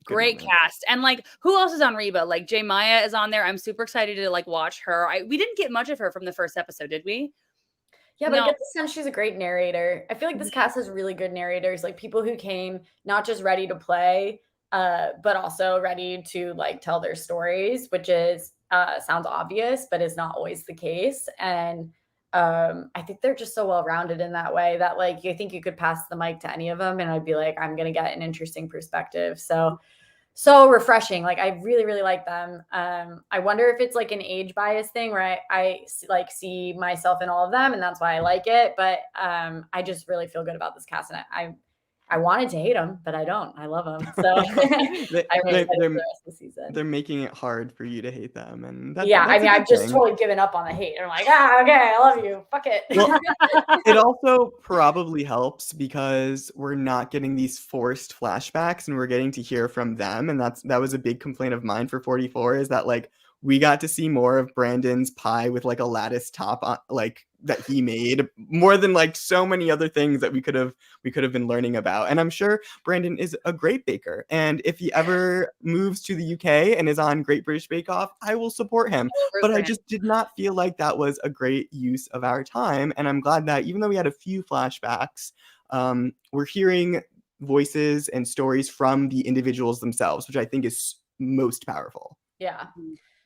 Great cast. And like, who else is on Reba? Like J Maya is on there. I'm super excited to like watch her. We didn't get much of her from the first episode, did we? Yeah, but I get the sense she's a great narrator. I feel like this cast has really good narrators, like people who came not just ready to play, but also ready to like tell their stories, which is sounds obvious, but is not always the case. And I think they're just so well-rounded in that way that like you think you could pass the mic to any of them and I'd be like, I'm gonna get an interesting perspective. So refreshing. Like I really, really like them. I wonder if it's like an age bias thing where I like see myself in all of them and that's why I like it. But I just really feel good about this cast and I wanted to hate them, but I don't. I love them. So I'm really excited for the rest of the season. They're making it hard for you to hate them. And that's, yeah, I mean, I've just totally given up on the hate. I'm like, okay, I love you. Fuck it. Well, it also probably helps because we're not getting these forced flashbacks and we're getting to hear from them. And that was a big complaint of mine for 44 is that like we got to see more of Brandon's pie with like a lattice top on, like that he made more than like so many other things that we could have been learning about. And I'm sure Brandon is a great baker. And if he ever moves to the UK and is on Great British Bake Off, I will support him. But I just did not feel like that was a great use of our time. And I'm glad that even though we had a few flashbacks, we're hearing voices and stories from the individuals themselves, which I think is most powerful. Yeah.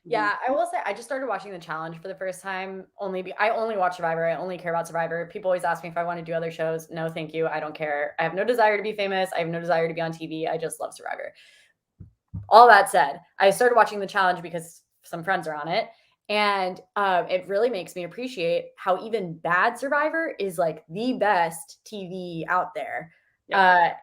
Yeah, I will say I just started watching The Challenge for the first time. I only watch Survivor. I only care about Survivor. People always ask me if I want to do other shows. No, thank you. I don't care. I have no desire to be famous. I have no desire to be on TV. I just love Survivor. All that said, I started watching The Challenge because some friends are on it. And it really makes me appreciate how even bad Survivor is like the best TV out there. Yeah.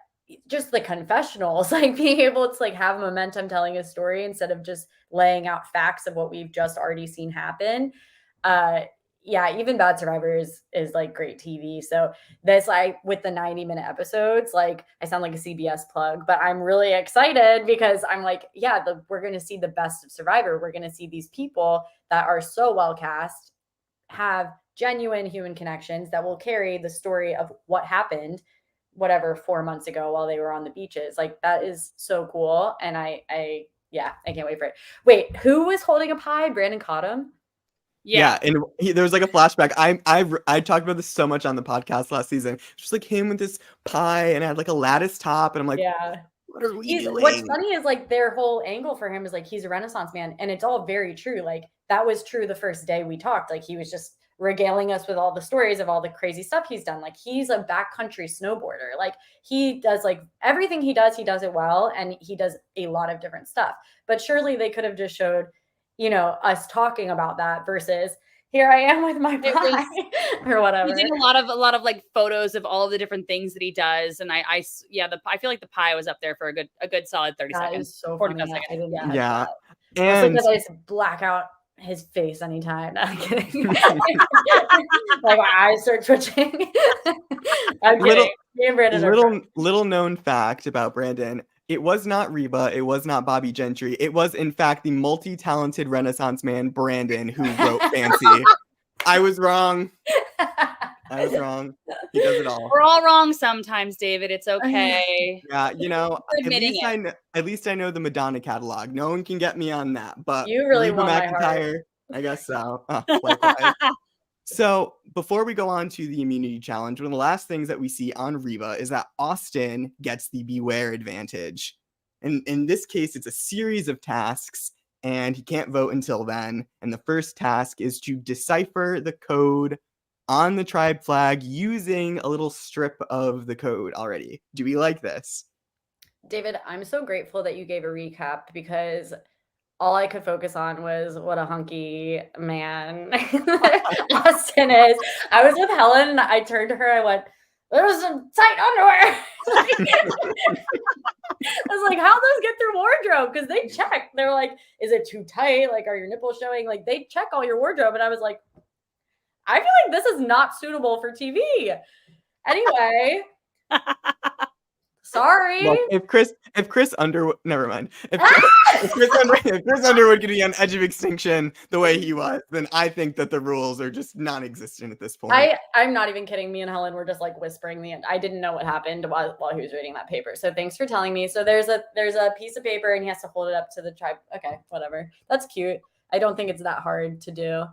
Just the confessionals, like being able to like have momentum telling a story instead of just laying out facts of what we've just already seen happen. Yeah, even bad Survivor is like great TV. So this like with the 90-minute episodes, like I sound like a CBS plug, but I'm really excited because I'm like, yeah, we're going to see the best of Survivor. We're going to see these people that are so well cast, have genuine human connections that will carry the story of what happened whatever 4 months ago while they were on the beaches. Like that is so cool. And I can't wait for it. Wait, who was holding a pie? Brandon caught him. Yeah, and there was like a flashback. I talked about this so much on the podcast last season. Just like him with this pie and it had like a lattice top, and I'm like, yeah, what are we doing? What's funny is like their whole angle for him is like he's a Renaissance man, and it's all very true. Like that was true the first day we talked. Like he was just regaling us with all the stories of all the crazy stuff he's done. Like he's a backcountry snowboarder. Like he does like everything he does it well. And he does a lot of different stuff, but surely they could have just showed, us talking about that versus here I am with my pie or whatever. He did a lot of like photos of all of the different things that he does. And I feel like the pie was up there for a good solid 30 seconds. That is so funny. Seconds. Yeah. And because I just black out his face anytime. No, I'm kidding. Like my eyes start twitching. I'm kidding. Little known fact about Brandon. It was not Reba. It was not Bobby Gentry. It was, in fact, the multi-talented Renaissance man, Brandon, who wrote Fancy. I was wrong. I was wrong. He does it all. We're all wrong sometimes, David. It's okay. Yeah, at least I know the Madonna catalog. No one can get me on that. But you really Reba won my heart. I guess so. Likewise. So before we go on to the immunity challenge, one of the last things that we see on Reba is that Austin gets the beware advantage. And in this case, it's a series of tasks, and he can't vote until then. And the first task is to decipher the code on the tribe flag using a little strip of the code already. Do we like this? David, I'm so grateful that you gave a recap because all I could focus on was what a hunky man Austin is. I was with Helen and I turned to her, I went, there's some tight underwear. I was like, how those get through wardrobe? Because they check. They're like, is it too tight? Like, are your nipples showing? Like, they check all your wardrobe. And I was like, I feel like this is not suitable for TV. Anyway. Sorry. Look, if Chris Underwood, never mind. If Chris Underwood could be on edge of extinction the way he was, then I think that the rules are just non-existent at this point. I'm not even kidding. Me and Helen were just like whispering the end. I didn't know what happened while he was reading that paper. So thanks for telling me. So there's a piece of paper and he has to hold it up to the tribe. Okay, whatever. That's cute. I don't think it's that hard to do.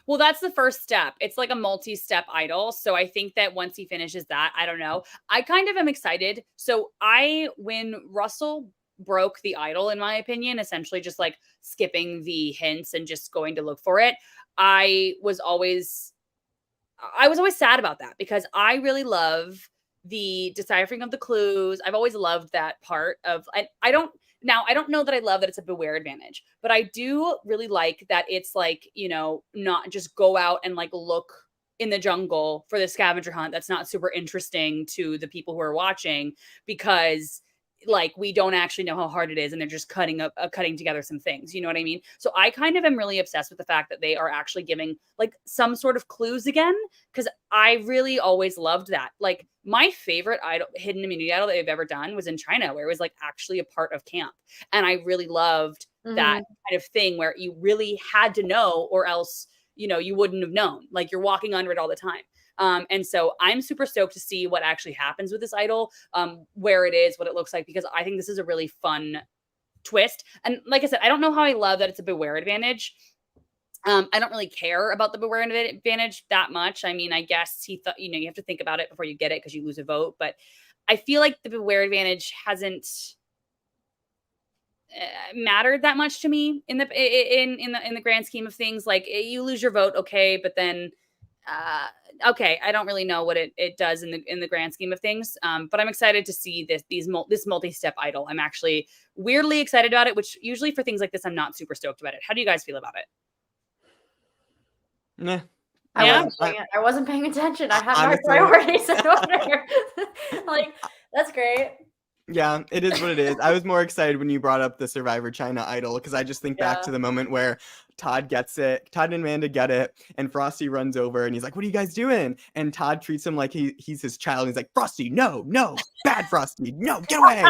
Well, that's the first step. It's like a multi-step idol. So I think that once he finishes that, I don't know. I kind of am excited. So when Russell broke the idol, in my opinion, essentially just like skipping the hints and just going to look for it, I was always sad about that because I really love the deciphering of the clues. I've always loved that part of, I don't know that I love that it's a beware advantage, but I do really like that it's like, not just go out and like look in the jungle for the scavenger hunt. That's not super interesting to the people who are watching because like we don't actually know how hard it is and they're just cutting together some things. You know what I mean? So I kind of am really obsessed with the fact that they are actually giving like some sort of clues again, because I really always loved that. Like my favorite hidden immunity idol that they've ever done was in China, where it was like actually a part of camp. And I really loved that kind of thing where you really had to know or else, you wouldn't have known. Like you're walking under it all the time. And so I'm super stoked to see what actually happens with this idol, where it is, what it looks like, because I think this is a really fun twist. And like I said, I don't know how I love that it's a beware advantage. I don't really care about the beware advantage that much. I mean, I guess he thought, you have to think about it before you get it because you lose a vote. But I feel like the beware advantage hasn't mattered that much to me in the grand scheme of things. Like you lose your vote, okay, but then okay, I don't really know what it does in the grand scheme of things. But I'm excited to see this multi-step idol. I'm actually weirdly excited about it, which usually for things like this, I'm not super stoked about it. How do you guys feel about it? Nah. I wasn't paying attention. I have my priorities in order. Like, that's great. Yeah, it is what it is. I was more excited when you brought up the Survivor China idol because I just think back to the moment where Todd gets it, Todd and Amanda get it, and Frosty runs over and he's like, "What are you guys doing?" And Todd treats him like he's his child. He's like, "Frosty, no, bad Frosty, no, get away."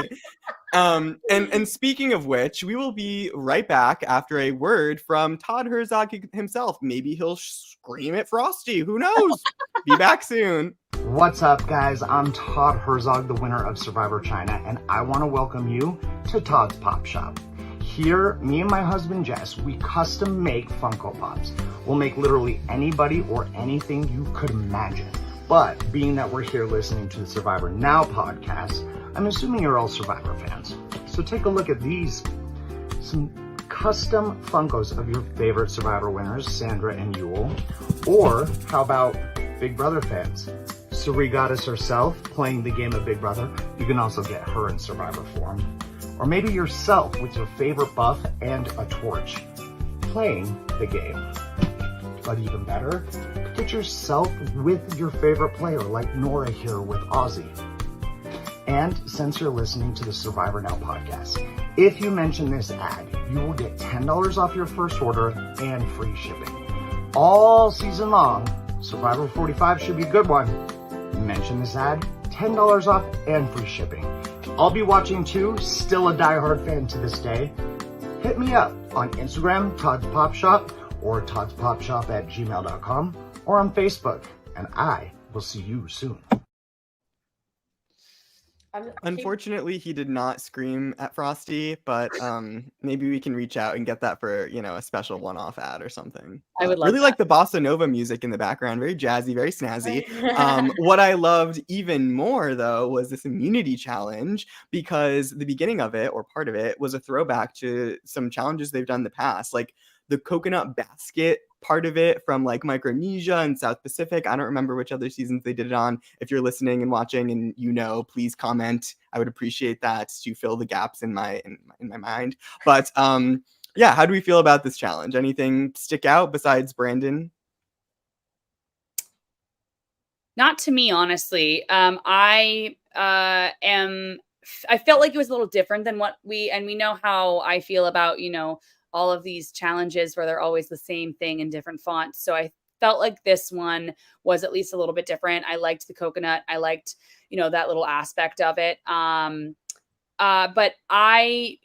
And speaking of which, we will be right back after a word from Todd Herzog himself. Maybe he'll scream at Frosty. Who knows? Be back soon. What's up, guys? I'm Todd Herzog, the winner of Survivor China, and I want to welcome you to Todd's Pop Shop. Here, me and my husband Jess, we custom make Funko Pops. We'll make literally anybody or anything you could imagine. But being that we're here listening to the Survivor Now podcast, I'm assuming you're all Survivor fans. So take a look at these. Some custom Funkos of your favorite Survivor winners, Sandra and Yule. Or how about Big Brother fans? Suri Goddess herself playing the game of Big Brother. You can also get her in Survivor form. Or maybe yourself with your favorite buff and a torch playing the game. But even better, get yourself with your favorite player like Nora here with Ozzy. And since you're listening to the Survivor Now podcast, if you mention this ad, you will get $10 off your first order and free shipping. All season long, Survivor 45 should be a good one. Mention this ad, $10 off and free shipping. I'll be watching too, still a diehard fan to this day. Hit me up on Instagram, Todd's Pop Shop, or toddspopshop@gmail.com, or on Facebook, and I will see you soon. Unfortunately, he did not scream at Frosty, but maybe we can reach out and get that for, a special one-off ad or something. I would love really that. Like the bossa nova music in the background, very jazzy, very snazzy. What I loved even more, though, was this immunity challenge, because the beginning of it, or part of it, was a throwback to some challenges they've done in the past, like the coconut basket part of it from like Micronesia and South Pacific. I don't remember which other seasons they did it on. If you're listening and watching and please comment. I would appreciate that to fill the gaps in my mind. But yeah, how do we feel about this challenge? Anything stick out besides Brandon? Not to me, honestly. I felt like it was a little different than we know how I feel about, all of these challenges where they're always the same thing in different fonts. So I felt like this one was at least a little bit different. I liked the coconut. I liked, that little aspect of it. But I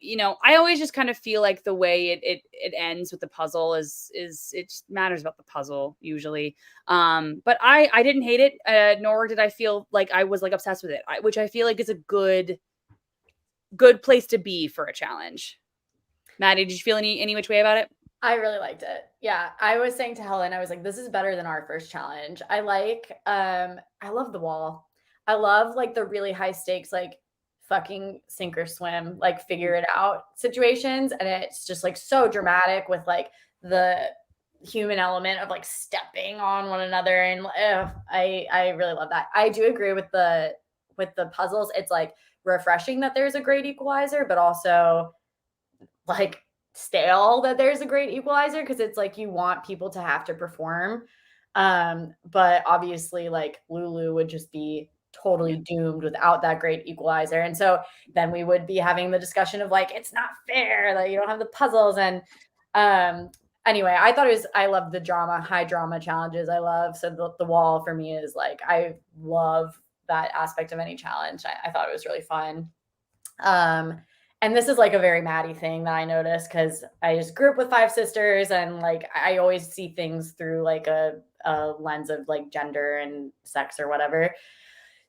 always just kind of feel like the way it ends with the puzzle is it just matters about the puzzle usually. But I didn't hate it, nor did I feel like I was like obsessed with it, which I feel like is a good place to be for a challenge. Maddie, did you feel any which way about it? I really liked it. Yeah. I was saying to Helen, I was like, this is better than our first challenge. I love the wall. I love like the really high stakes, like fucking sink or swim, like figure it out situations. And it's just like so dramatic with like the human element of like stepping on one another. And I really love that. I do agree with the puzzles. It's like refreshing that there's a great equalizer, but also like stale that there's a great equalizer, because it's like you want people to have to perform. But obviously like Lulu would just be totally doomed without that great equalizer. And so then we would be having the discussion of like, it's not fair that you don't have the puzzles. And anyway, I love the drama, high drama challenges. So the wall for me is like, I love that aspect of any challenge. I thought it was really fun. And this is like a very Maddie thing that I noticed, because I just grew up with 5 sisters, and like I always see things through like a lens of like gender and sex or whatever.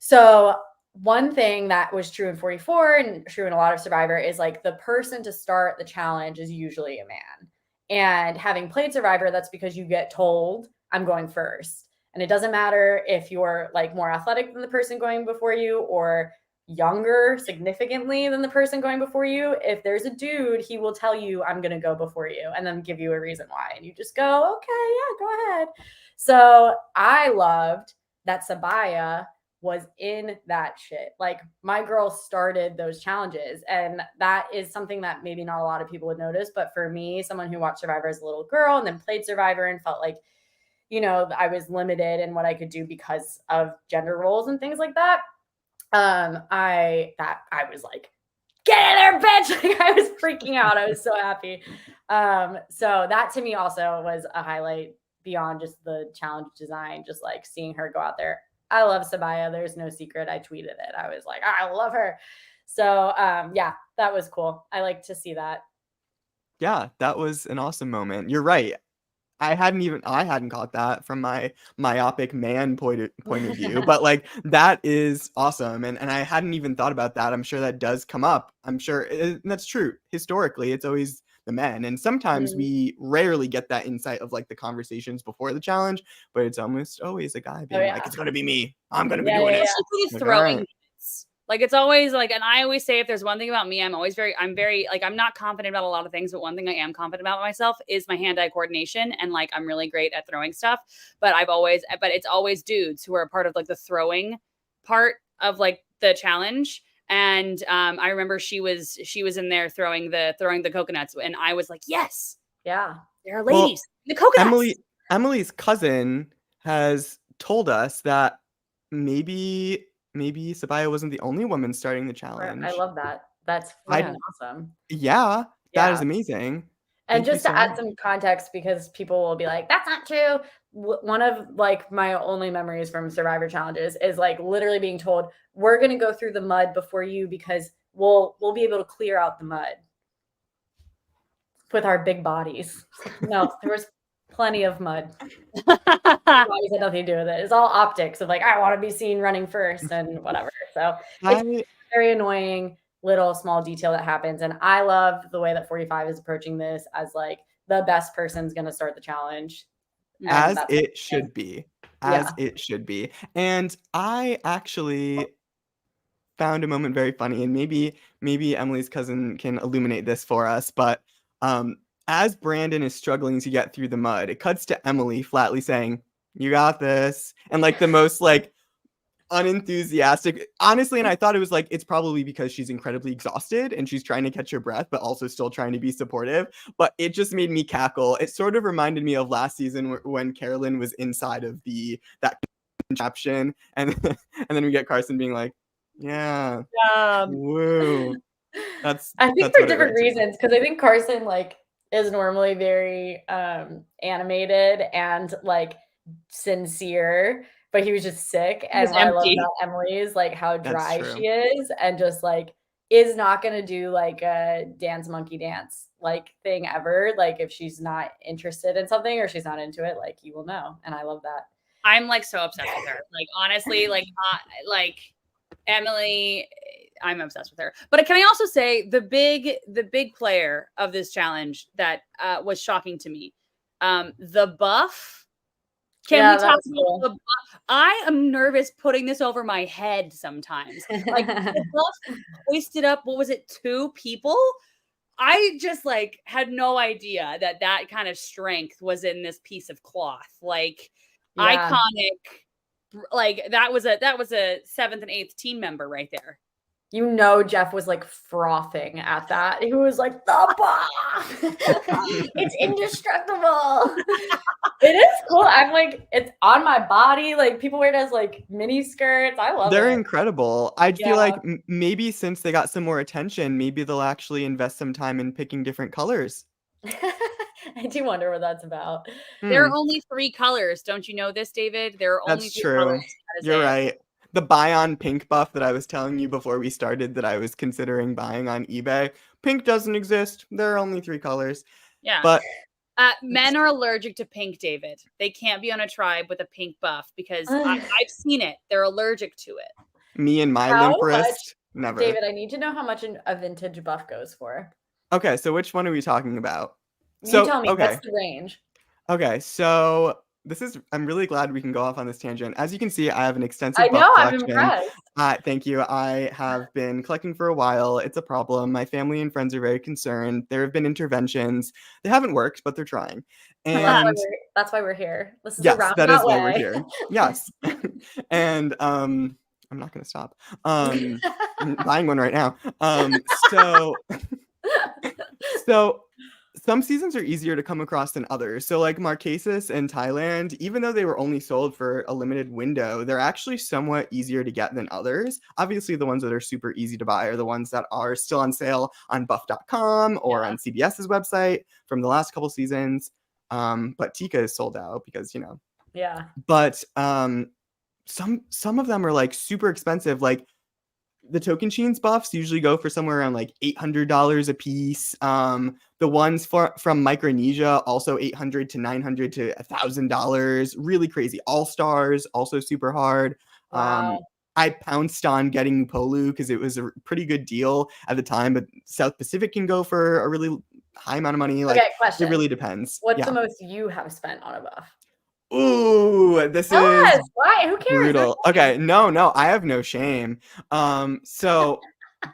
So one thing that was true in 44 and true in a lot of Survivor is like the person to start the challenge is usually a man. And having played Survivor, that's because you get told, I'm going first. And it doesn't matter if you're like more athletic than the person going before you or younger significantly than the person going before you. If there's a dude, he will tell you, I'm going to go before you, and then give you a reason why. And you just go, okay, yeah, go ahead. So I loved that Sabaya was in that shit. Like my girl started those challenges, and that is something that maybe not a lot of people would notice. But for me, someone who watched Survivor as a little girl and then played Survivor and felt like, I was limited in what I could do because of gender roles and things like that. I was like, get in there, bitch. Like, I was freaking out. I was so happy. So that to me also was a highlight beyond just the challenge design, just like seeing her go out there. I love Sabaya. There's no secret. I tweeted it. I was like, I love her. So yeah, that was cool. I like to see that. Yeah, that was an awesome moment. You're right. I hadn't caught that from my myopic man point of view, but like that is awesome. And I hadn't even thought about that. I'm sure that does come up. I'm sure that's true. Historically, it's always the men. And sometimes we rarely get that insight of like the conversations before the challenge, but it's almost always a guy being like, it's going to be me. I'm going to be doing it. It's throwing hits. Like it's always like, and I always say, if there's one thing about me, I'm very like, I'm not confident about a lot of things, but one thing I am confident about myself is my hand-eye coordination. And like, I'm really great at throwing stuff, but it's always dudes who are a part of like the throwing part of like the challenge. And I remember she was in there throwing the coconuts, and I was like, yes, yeah, there are ladies. The coconuts. Emily's cousin has told us that maybe Sabaya wasn't the only woman starting the challenge. I love that. That's awesome. Yeah, that is amazing. And just to add some context, because people will be like, that's not true. One of like my only memories from Survivor challenges is like literally being told, we're going to go through the mud before you because we'll be able to clear out the mud with our big bodies. No, there was plenty of mud. Bodies had nothing to do with it. It's all optics of like, I want to be seen running first and whatever. So it's very annoying little small detail that happens. And I love the way that 45 is approaching this as like the best person's going to start the challenge. As it should be. It should be. And I actually found a moment very funny, and maybe Emily's cousin can illuminate this for us, but as Brandon is struggling to get through the mud, it cuts to Emily flatly saying, "You got this," and like the most like unenthusiastic, honestly. And I thought it was like, it's probably because she's incredibly exhausted and she's trying to catch her breath, but also still trying to be supportive. But it just made me cackle. It sort of reminded me of last season when Carolyn was inside of that contraption, and and then we get Carson being like, "Yeah, woo." I think that's for what it different read to me. reasons, because I think Carson like is normally very animated and like sincere, but he was just sick. He was And what I love empty. about Emily is like how That's dry true. she is and just like is not gonna do like a dance monkey dance like thing ever. Like if she's not interested in something or she's not into it, like you will know. And I love that. I'm like so obsessed with her. Like honestly, like Emily, I'm obsessed with her. But can I also say the big player of this challenge that was shocking to me, the buff. Can we talk about the buff? I am nervous putting this over my head sometimes. Like the buff hoisted up, what was it, 2 people? I just like had no idea that kind of strength was in this piece of cloth. Like iconic. Like that was a 7th and 8th team member right there. You know, Jeff was like frothing at that. He was like, "The buff, it's indestructible." It is cool. I'm like, it's on my body. Like people wear it as like mini skirts. I love it. They're incredible. I feel like maybe since they got some more attention, maybe they'll actually invest some time in picking different colors. I do wonder what that's about. There are only 3 colors. Don't you know this, David? There are only 3 colors. You're right. The buy on pink buff that I was telling you before we started that I was considering buying on eBay, pink doesn't exist. There are only 3 colors. Yeah. But men are allergic to pink, David. They can't be on a tribe with a pink buff because I've seen it. They're allergic to it. Me and my limp wrist, never. David, I need to know how much a vintage buff goes for. Okay, so which one are we talking about? You tell me, what's the range? Okay, so I'm really glad we can go off on this tangent. As you can see, I have an extensive buff collection. I'm impressed. Thank you. I have been collecting for a while. It's a problem. My family and friends are very concerned. There have been interventions. They haven't worked, but they're trying. And that's why we're here. This is yes, a roundabout that is way. why we're here. Yes. And I'm not going to stop. I'm buying one right now. So some seasons are easier to come across than others. So like Marquesas and Thailand, even though they were only sold for a limited window, they're actually somewhat easier to get than others. Obviously, the ones that are super easy to buy are the ones that are still on sale on buff.com or on CBS's website from the last couple seasons. But Tika is sold out because, Yeah. But some of them are like super expensive. Like the Token Sheens buffs usually go for somewhere around like $800 a piece. The ones from Micronesia also $800 to $900 to $1,000. Really crazy. All Stars also super hard. Wow. I pounced on getting Upolu because it was a pretty good deal at the time, but South Pacific can go for a really high amount of money. Like, question. It really depends. What's the most you have spent on a buff? Ooh, this Tell is us. Why? Who cares? brutal. Okay, no, I have no shame. So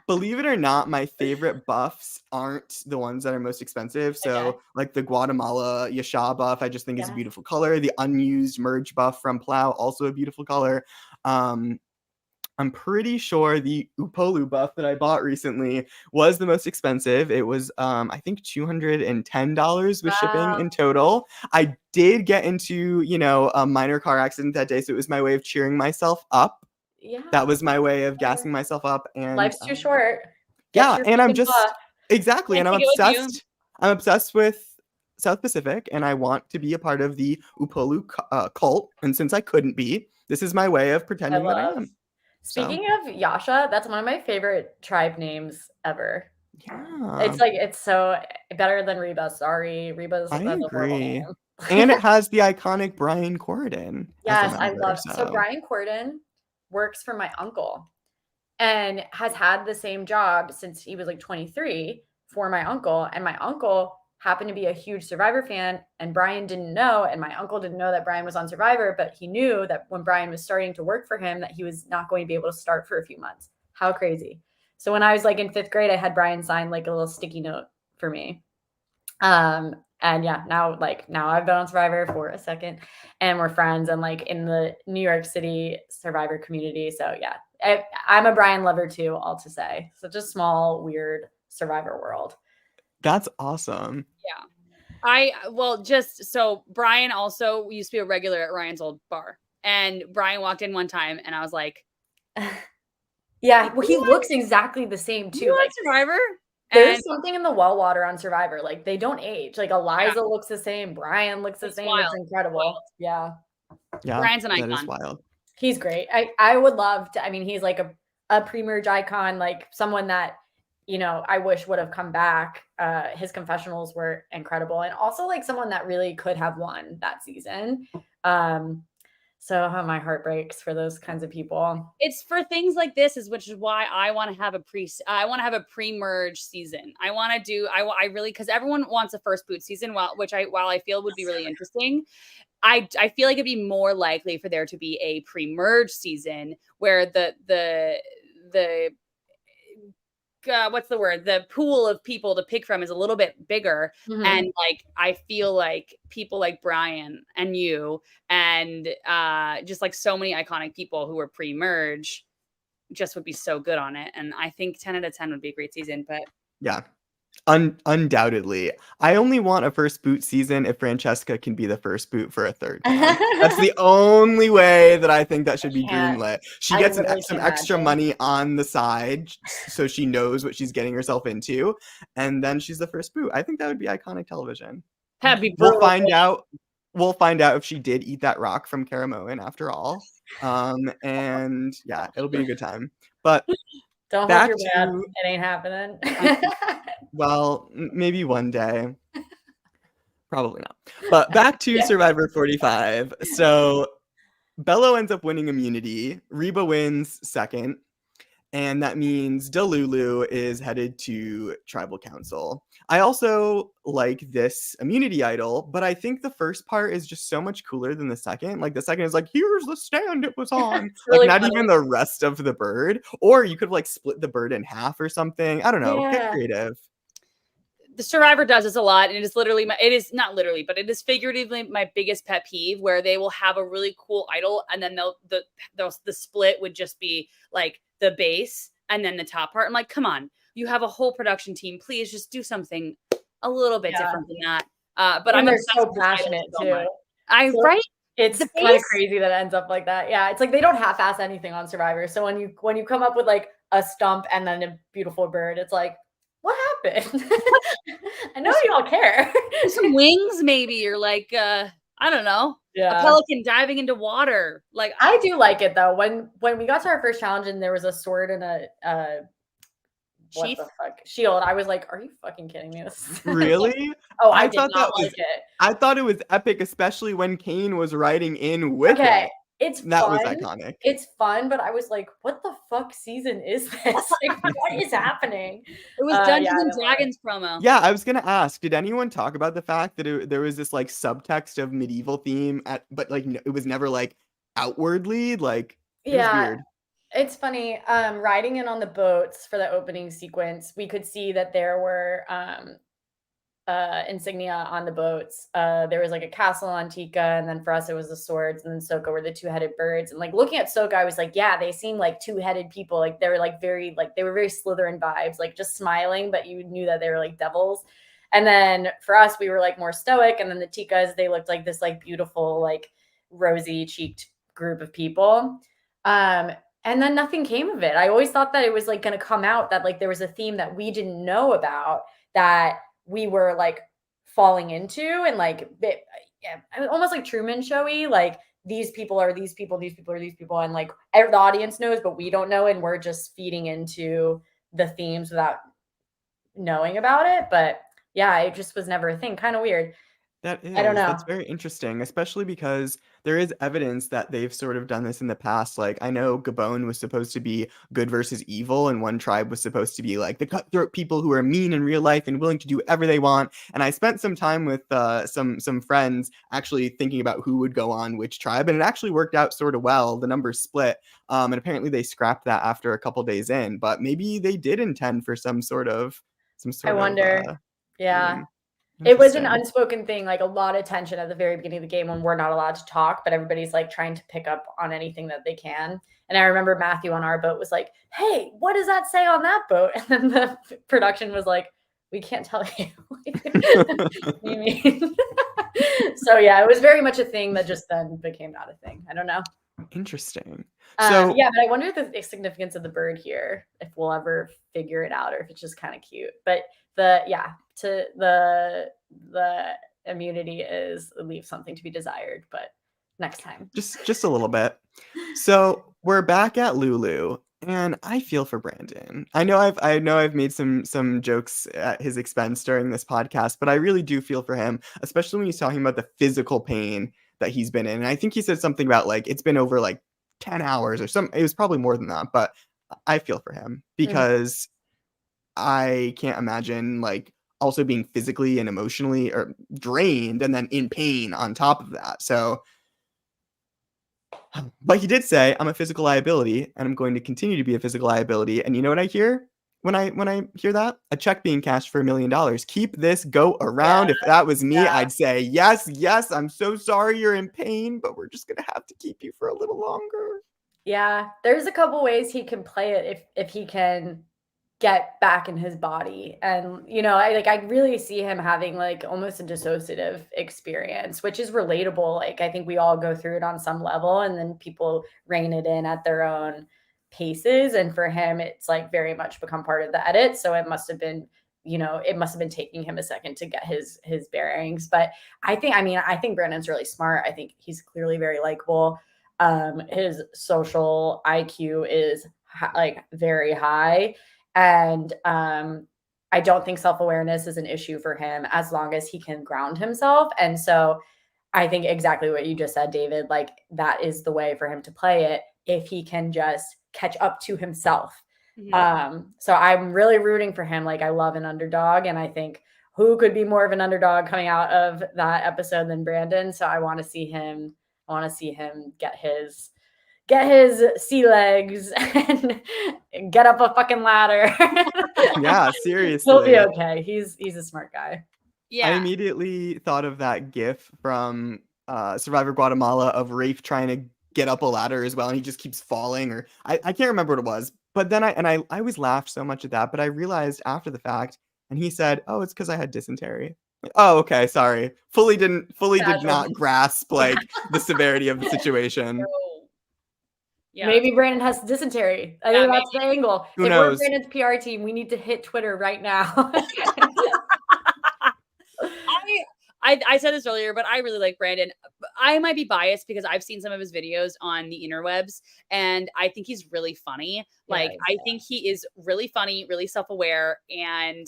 believe it or not, my favorite buffs aren't the ones that are most expensive. So like the Guatemala Yasha buff, I just think is a beautiful color. The unused merge buff from Plow, also a beautiful color. I'm pretty sure the Upolu buff that I bought recently was the most expensive. It was, I think, $210 with shipping in total. I did get into, a minor car accident that day, so it was my way of cheering myself up. Yeah. That was my way of gassing myself up. And life's too short. And I'm just exactly, and I'm obsessed. I'm obsessed with South Pacific, and I want to be a part of the Upolu cult. And since I couldn't be, this is my way of pretending that I am. Speaking of Yasha, that's one of my favorite tribe names ever. Yeah. It's so better than Reba. Sorry, Reba's. I agree. And it has the iconic Brian Corridon. Yes, I love. So Brian Corridon works for my uncle and has had the same job since he was like 23 for my uncle. And my uncle happened to be a huge Survivor fan, and Brian didn't know, and my uncle didn't know that Brian was on Survivor, but he knew that when Brian was starting to work for him that he was not going to be able to start for a few months. How crazy. So when I was like in 5th grade, I had Brian sign like a little sticky note for me. And yeah, now I've been on Survivor for a second and we're friends and like in the New York City Survivor community. So yeah, I'm a Brian lover too, all to say. Such a small, weird Survivor world. That's awesome. Just so Brian also used to be a regular at Ryan's old bar. And Brian walked in one time and I was like, yeah, well, he looks exactly the same too. Like Survivor. There's something in the well water on Survivor. Like they don't age. Like Eliza looks the same. Brian looks the same. Wild. It's incredible. Yeah. Brian's an icon. That is wild. He's great. I would love to. I mean, he's like a pre-merge icon, like someone that, you know, I wish would have come back. His confessionals were incredible. And also like someone that really could have won that season. So my heart breaks for those kinds of people. It's for things like this, which is why I want to have a pre-merge season. I want to do. I really, because everyone wants a first boot season, while I feel would be really interesting. I feel like it'd be more likely for there to be a pre-merge season where the what's the word? The pool of people to pick from is a little bit bigger. Mm-hmm. And like, I feel like people like Brian and you and just like so many iconic people who were pre-merge just would be so good on it. And I think 10 out of 10 would be a great season, but yeah. Undoubtedly. I only want a first boot season if Francesca can be the first boot for a third time. That's the only way that I think that should be greenlit. She gets some extra money on the side so she knows what she's getting herself into, and then she's the first boot. I think that would be iconic television. We'll find out if she did eat that rock from Caramoan after all. And yeah, it'll be a good time. But don't hold your breath. It ain't happening. Well, maybe one day. Probably not. But back to Survivor 45. So Bello ends up winning immunity. Reba wins second. And that means Delulu is headed to Tribal Council. I also like this immunity idol, but I think the first part is just so much cooler than the second. Like the second is like, here's the stand it was on. Really like not funny. Even the rest of the bird. Or you could like split the bird in half or something. I don't know. Get creative. The Survivor does this a lot, and it is not literally, but it is figuratively my biggest pet peeve, where they will have a really cool idol, and then the split would just be like the base and then the top part. I'm like, come on, you have a whole production team. Please just do something a little bit different than that. But I'm so passionate too. Right? It's kind of crazy that it ends up like that. Yeah, it's like they don't half-ass anything on Survivor. So when you come up with like a stump and then a beautiful bird, it's like, what happened? I know you all care. Some wings, maybe, or like I don't know, a pelican diving into water. Like I do like it though. When we got to our first challenge and there was a sword and a shield, I was like, "Are you fucking kidding me?" Really? I did not like it. I thought it was epic, especially when Kane was riding in with it. That was iconic. It's fun, but I was like, what the fuck season is this? Like, what is happening? It was Dungeons and Dragons promo. Yeah, I was going to ask, did anyone talk about the fact that there was this like subtext of medieval theme, but like it was never like outwardly? Like, it was weird. It's funny. Riding in on the boats for the opening sequence, we could see that there were insignia on the boats. There was like a castle on Tika, and then for us it was the swords, and then Soka were the two-headed birds. And like looking at Soka, I was like, yeah, they seem like two-headed people. Like they were very Slytherin vibes, like just smiling, but you knew that they were like devils. And then for us, we were like more stoic, and then the Tikas, they looked like this like beautiful, like rosy cheeked group of people. And then nothing came of it. I always thought that it was like going to come out that like there was a theme that we didn't know about that we were like falling into, and like almost like Truman Showy, like these people are these people, these people are these people, and like the audience knows, but we don't know, and we're just feeding into the themes without knowing about it. But yeah, it just was never a thing. Kind of weird. That is. I don't know. That's very interesting, especially because there is evidence that they've sort of done this in the past. Like, I know Gabon was supposed to be good versus evil, and one tribe was supposed to be like the cutthroat people who are mean in real life and willing to do whatever they want. And I spent some time with some friends actually thinking about who would go on which tribe, and it actually worked out sort of well. The numbers split, and apparently they scrapped that after a couple days in. But maybe they did intend for some sort of. I wonder. Yeah. It was an Interesting. unspoken thing, like a lot of tension at the very beginning of the game when we're not allowed to talk, but everybody's like trying to pick up on anything that they can. And I remember Matthew on our boat was like, "Hey, what does that say on that boat?" And then the production was like, "We can't tell you." What do you mean? So yeah, it was very much a thing that just then became not a thing. I don't know. Interesting. So Yeah, but I wonder the significance of the bird here, if we'll ever figure it out, or if it's just kind of cute. But the immunity leaves something to be desired, but next time. just a little bit. So we're back at Lulu, and I feel for Brandon. I know I've made some jokes at his expense during this podcast, but I really do feel for him, especially when he's talking about the physical pain that he's been in. And I think he said something about like it's been over like 10 hours or something. It was probably more than that, but I feel for him because I can't imagine like also being physically and emotionally or drained and then in pain on top of that. So, but he did say, I'm a physical liability and I'm going to continue to be a physical liability. And you know what I hear when I hear that? A check being cashed for $1 million. Keep this, go around. Yeah, if that was me, yeah. I'd say, yes, I'm so sorry you're in pain, but we're just going to have to keep you for a little longer. Yeah, there's a couple ways he can play it if he can get back in his body. And I really see him having like almost a dissociative experience, which is relatable. Like I think we all go through it on some level, and then people rein it in at their own paces. And for him, it's like very much become part of the edit. So it must have been taking him a second to get his bearings. But I think Brandon's really smart. I think he's clearly very likable. His social IQ is like very high. And I don't think self-awareness is an issue for him as long as he can ground himself. And so I think exactly what you just said, David, like that is the way for him to play it if he can just catch up to himself. So I'm really rooting for him. Like I love an underdog, and I think who could be more of an underdog coming out of that episode than Brandon. So I want to see him get his sea legs and get up a fucking ladder. Yeah, seriously. He'll be okay. He's a smart guy. I immediately thought of that GIF from Survivor Guatemala of Rafe trying to get up a ladder as well, and he just keeps falling. Or I can't remember what it was. But then I always laughed so much at that, but I realized after the fact, and he said, "Oh, it's because I had dysentery." Like, oh, okay, sorry. Fully did not grasp like the severity of the situation. Yeah. Maybe Brandon has dysentery. I think that's the angle. Who knows? We're Brandon's PR team, we need to hit Twitter right now. I said this earlier, but I really like Brandon. I might be biased because I've seen some of his videos on the interwebs, and I think he's really funny. Like, I think he is really funny, really self-aware, and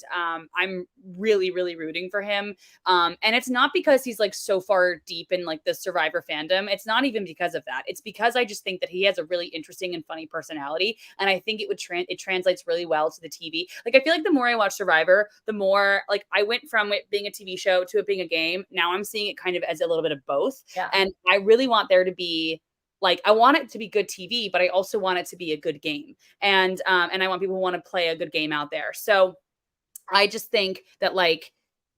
I'm really, really rooting for him. And it's not because he's like so far deep in like the Survivor fandom. It's not even because of that. It's because I just think that he has a really interesting and funny personality, and I think it translates really well to the TV. Like, I feel like the more I watch Survivor, the more like I went from it being a TV show to it being a game. Now I'm seeing it kind of as a little bit of both. Yeah. And I really want there to be like, I want it to be good TV, but I also want it to be a good game. And I want people who want to play a good game out there. So I just think that like,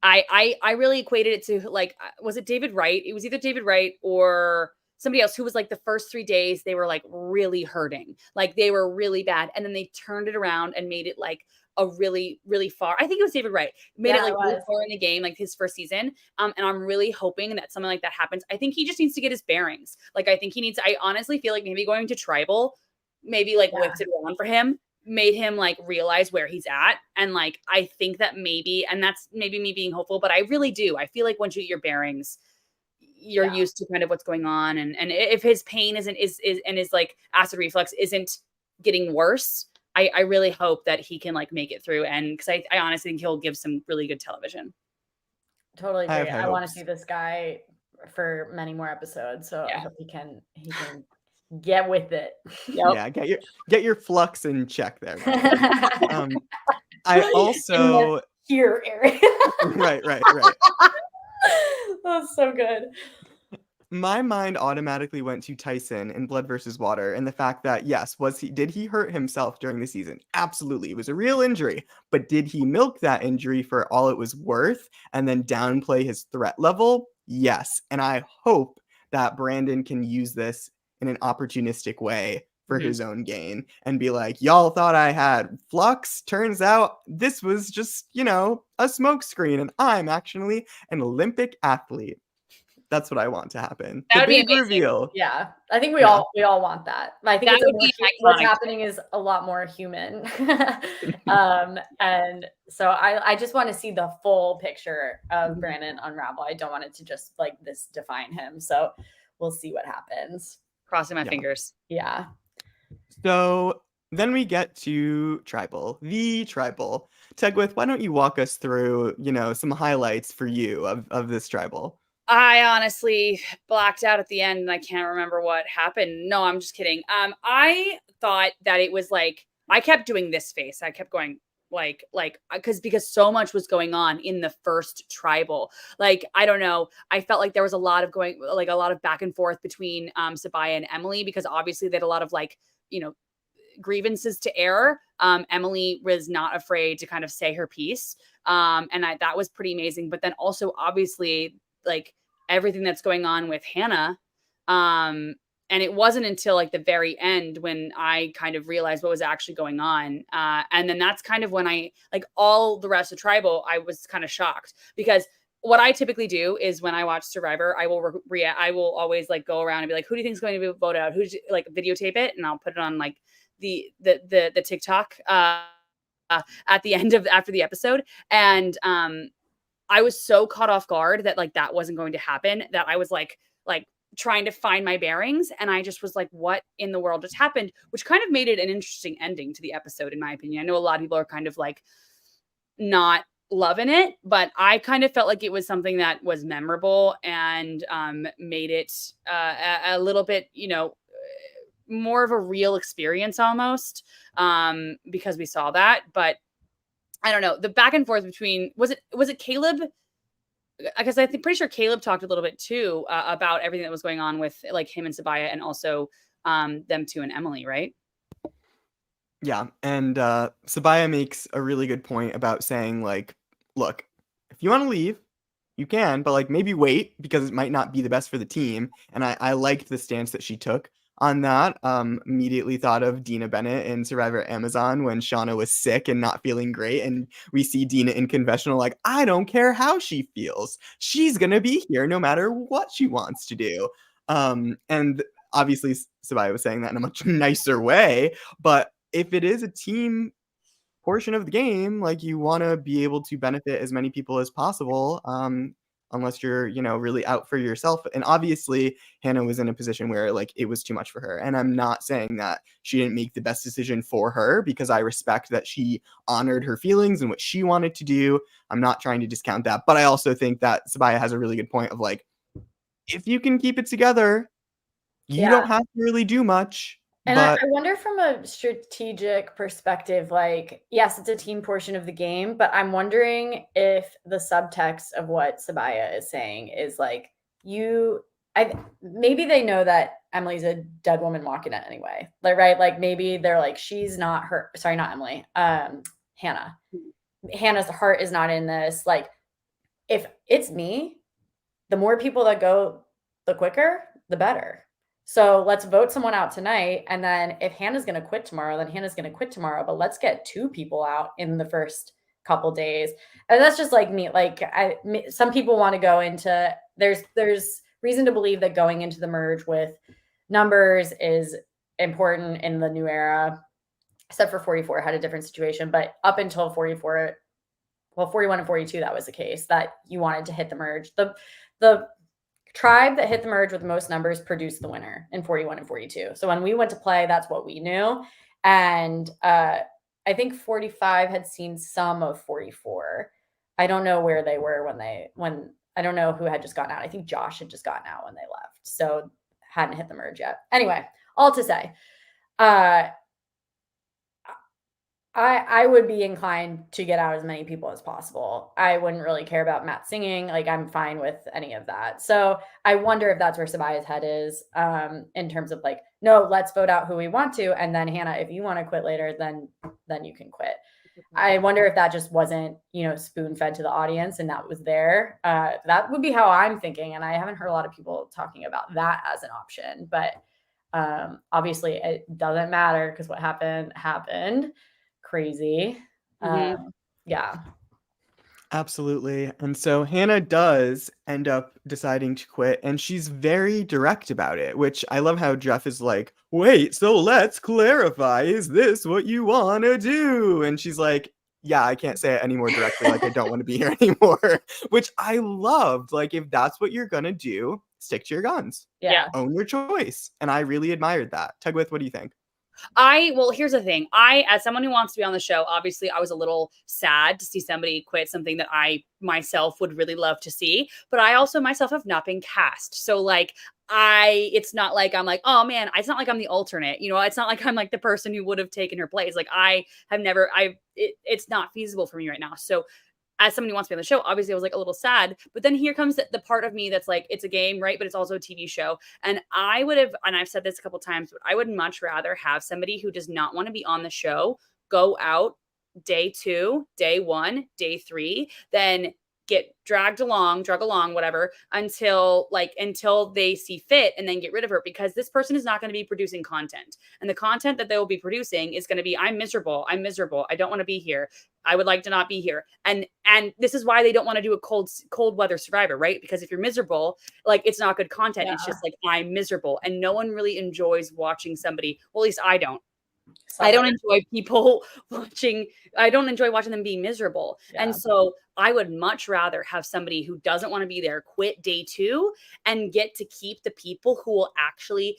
I really equated it to like, was it David Wright? It was either David Wright or somebody else who was like the first 3 days, they were like really hurting. Like they were really bad. And then they turned it around and made it like a really, really far. I think it was David Wright made it like really far in the game, like his first season. And I'm really hoping that something like that happens. I think he just needs to get his bearings. Like, I think I honestly feel like maybe going to tribal, maybe like whipped it around for him, made him like realize where he's at. And like, I think that maybe, and that's maybe me being hopeful, but I really do. I feel like once you get your bearings, you're used to kind of what's going on. And if his pain is his like acid reflux isn't getting worse, I really hope that he can like make it through. And because I honestly think he'll give some really good television. Totally agree. I want to see this guy for many more episodes. So I hope he can get with it. Yep. Yeah, get your flux in check there. I also here area. right. That's so good. my mind automatically went to Tyson in Blood versus Water and the fact that, yes, did he hurt himself during the season? Absolutely. It was a real injury. But did he milk that injury for all it was worth and then downplay his threat level? Yes. And I hope that Brandon can use this in an opportunistic way for his own gain and be like, y'all thought I had flux. Turns out this was just, a smokescreen and I'm actually an Olympic athlete. That's what I want to happen. That The would be big amazing. reveal. Yeah, I think we all want that. I think That it's would be what's iconic. happening is a lot more human. And so I just want to see the full picture of Brandon unravel. I don't want it to just like this define him. So we'll see what happens. Crossing my fingers. Yeah. So then we get to the tribal. Tegwyth, why don't you walk us through, some highlights for you of this tribal? I honestly blacked out at the end and I can't remember what happened. No, I'm just kidding. I thought that it was like, I kept doing this face. I kept going like, because so much was going on in the first tribal. Like, I don't know. I felt like there was a lot of back and forth between Sabaya and Emily, because obviously they had a lot of grievances to air. Emily was not afraid to kind of say her piece. And that was pretty amazing. But then also obviously like everything that's going on with Hannah. And it wasn't until like the very end when I kind of realized what was actually going on. And then that's kind of when I, like all the rest of Tribal, I was kind of shocked, because what I typically do is when I watch Survivor, I will always like go around and be like, who do you think is going to be voted out? Who like videotape it? And I'll put it on like the TikTok at the end after the episode. And I was so caught off guard that like that wasn't going to happen, that I was like trying to find my bearings. And I just was like, what in the world just happened? Which kind of made it an interesting ending to the episode, in my opinion. I know a lot of people are kind of like not loving it, but I kind of felt like it was something that was memorable and made it a little bit, more of a real experience almost, because we saw that. But I don't know, the back and forth between, was it Caleb? Because I'm pretty sure Caleb talked a little bit too about everything that was going on with like him and Sabaya, and also them two and Emily, right? Yeah, and Sabaya makes a really good point about saying like, look, if you want to leave, you can, but like maybe wait, because it might not be the best for the team. And I liked the stance that she took on that. Immediately thought of Dina Bennett in Survivor Amazon when Shauna was sick and not feeling great, and we see Dina in confessional like, I don't care how she feels, she's gonna be here no matter what she wants to do. And obviously Sabaya was saying that in a much nicer way, but if it is a team portion of the game, like you want to be able to benefit as many people as possible, unless you're, really out for yourself. And obviously Hannah was in a position where like it was too much for her. And I'm not saying that she didn't make the best decision for her, because I respect that she honored her feelings and what she wanted to do. I'm not trying to discount that. But I also think that Sabaya has a really good point of like, if you can keep it together, you don't have to really do much. And but I wonder from a strategic perspective, like, yes, it's a team portion of the game, but I'm wondering if the subtext of what Sabaya is saying is like, maybe they know that Emily's a dead woman walking it anyway. Like, right? Like maybe they're like, she's not her. Sorry, not Emily. Hannah. Hannah's heart is not in this. Like, if it's me, the more people that go, the quicker, the better. So let's vote someone out tonight. And then if Hannah's going to quit tomorrow, then Hannah's going to quit tomorrow. But let's get 2 people out in the first couple days. And that's just like me. Like some people want to go into, there's reason to believe that going into the merge with numbers is important in the new era, except for 44 had a different situation. But up until 44, well, 41 and 42, that was the case, that you wanted to hit the merge. The tribe that hit the merge with the most numbers produced the winner in 41 and 42. So when we went to play, that's what we knew. And I think 45 had seen some of 44. I don't know where they were when I don't know who had just gotten out. I think Josh had just gotten out when they left. So hadn't hit the merge yet. Anyway, all to say, I would be inclined to get out as many people as possible. I wouldn't really care about Matt singing. Like, I'm fine with any of that. So I wonder if that's where Sabaya's head is, in terms of like, no, let's vote out who we want to, and then Hannah, if you want to quit later, then you can quit. I wonder if that just wasn't, spoon fed to the audience and that was there. That would be how I'm thinking, and I haven't heard a lot of people talking about that as an option. But obviously, it doesn't matter because what happened. Crazy. Yeah. Absolutely. And so Hannah does end up deciding to quit, and she's very direct about it, which I love how Jeff is like, wait, so let's clarify. Is this what you want to do? And she's like, yeah, I can't say it any more directly. Like, I don't want to be here anymore, which I loved. Like, if that's what you're going to do, stick to your guns. Yeah. Own your choice. And I really admired that. Tegwyth, what do you think? Well, here's the thing. As someone who wants to be on the show, obviously I was a little sad to see somebody quit something that I myself would really love to see, but I also myself have not been cast. So like, it's not like I'm like, oh man, it's not like I'm the alternate, it's not like I'm like the person who would have taken her place. Like it's not feasible for me right now. So as somebody who wants to be on the show, obviously I was like a little sad, but then here comes the part of me that's like, it's a game, right? But it's also a TV show. And I've said this a couple times, but I would much rather have somebody who does not want to be on the show go out day 2, day 1, day 3, then get drug along, whatever, until they see fit and then get rid of her, because this person is not going to be producing content. And the content that they will be producing is going to be, I'm miserable. I don't want to be here. I would like to not be here. And this is why they don't want to do a cold weather Survivor, right? Because if you're miserable, like, it's not good content. Yeah. It's just like, I'm miserable. And no one really enjoys watching somebody. Well, at least I don't. I don't enjoy people watching. I don't enjoy watching them be miserable. Yeah. And so I would much rather have somebody who doesn't want to be there quit day 2 and get to keep the people who will actually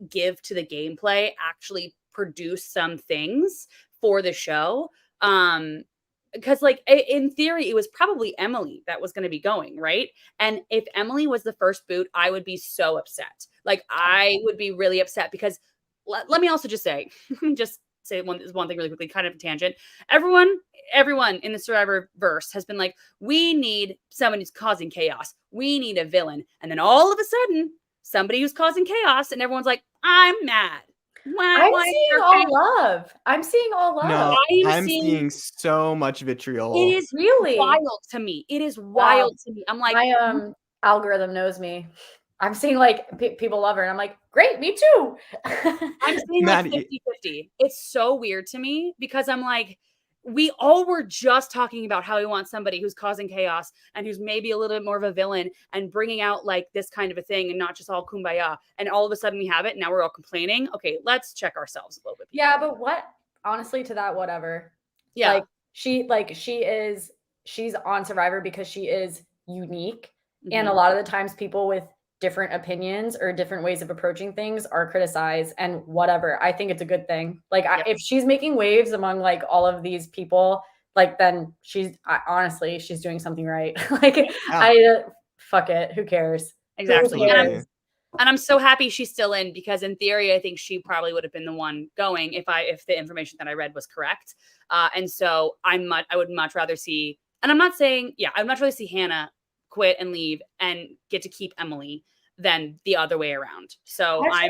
give to the gameplay, actually produce some things for the show. Because like, in theory, it was probably Emily that was going to be going, right? And if Emily was the first boot, I would be so upset. Like, I would be really upset, because let me also just say, one thing really quickly, kind of a tangent. Everyone in the Survivor verse has been like, we need someone who's causing chaos. We need a villain. And then all of a sudden, somebody who's causing chaos, and everyone's like, I'm mad. I'm seeing all love. No, I'm seeing so much vitriol. It is really wild to me. I'm like, my algorithm knows me. I'm seeing like people love her, and I'm like, great, me too. I'm seeing like 50-50. It's so weird to me, because I'm like, we all were just talking about how we want somebody who's causing chaos and who's maybe a little bit more of a villain and bringing out like this kind of a thing, and not just all kumbaya. And all of a sudden we have it, and now we're all complaining. Okay, let's check ourselves a little bit. Yeah, but honestly, to that, whatever. Yeah. She's on Survivor because she is unique. Mm-hmm. And a lot of the times people with different opinions or different ways of approaching things are criticized, and whatever. I think it's a good thing. Like, yep. If she's making waves among like all of these people, like, then honestly, she's doing something right. Like, yeah. Fuck it. Who cares? Exactly. Who cares? And I'm so happy she's still in, because in theory, I think she probably would have been the one going if the information that I read was correct. And so I would much rather see, and I'm not saying, I'd much rather see Hannah quit and leave and get to keep Emily than the other way around. So I'm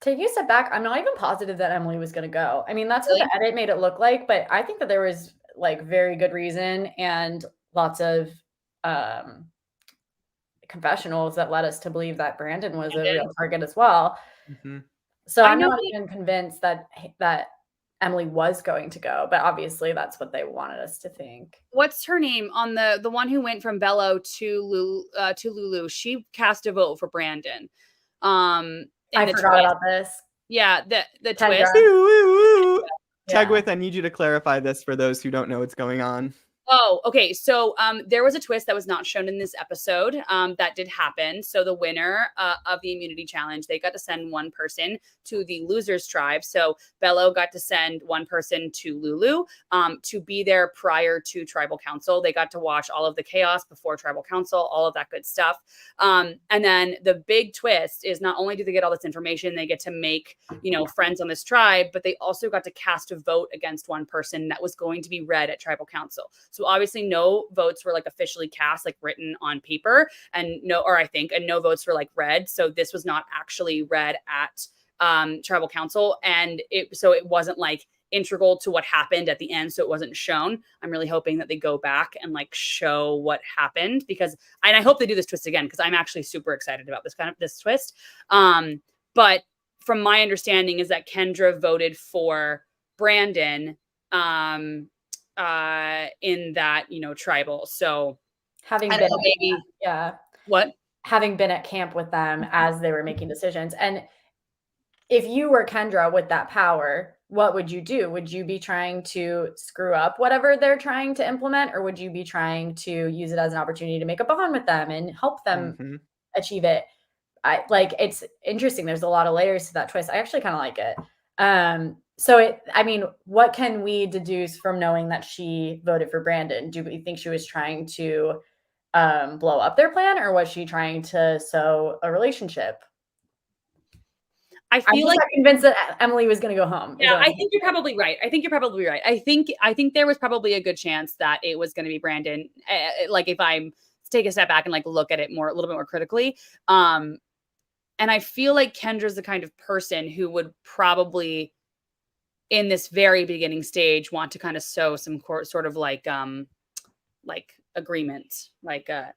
taking a step back. I'm not even positive that Emily was going to go. I mean, that's what the edit made it look like, but I think that there was like very good reason and lots of confessionals that led us to believe that Brandon was a real target as well. Mm-hmm. So I'm not even convinced that Emily was going to go, but obviously that's what they wanted us to think. What's her name on the one who went from Bello to Lulu? She cast a vote for Brandon. I forgot about this. Yeah, the Tendra. twist. Tegwyth, I need you to clarify this for those who don't know what's going on. Oh, okay. So there was a twist that was not shown in this episode that did happen. So the winner of the immunity challenge, they got to send one person to the losers tribe. So Bello got to send one person to Lulu to be there prior to tribal council. They got to watch all of the chaos before tribal council, all of that good stuff. And then the big twist is not only do they get all this information, they get to make, friends on this tribe, but they also got to cast a vote against one person that was going to be read at tribal council. So obviously no votes were like officially cast, like written on paper, and no votes were like read. So this was not actually read at tribal council. And it wasn't like integral to what happened at the end. So it wasn't shown. I'm really hoping that they go back and like show what happened and I hope they do this twist again, because I'm actually super excited about this twist. But from my understanding is that Kendra voted for Brandon, in that, tribal. So Having I been, don't know, maybe what? having been at camp with them as they were making decisions. And if you were Kendra with that power, what would you do? Would you be trying to screw up whatever they're trying to implement, or would you be trying to use it as an opportunity to make a bond with them and help them achieve it? It's interesting. There's a lot of layers to that twist. I actually kind of like it. What can we deduce from knowing that she voted for Brandon? Do we think she was trying to blow up their plan, or was she trying to sow a relationship? I feel like convinced that Emily was going to go home. Yeah, I think you're probably right. I think there was probably a good chance that it was going to be Brandon. Like if I take a step back and like look at it a little bit more critically. And I feel like Kendra's the kind of person who would probably in this very beginning stage want to kind of sow some sort of like agreement, but I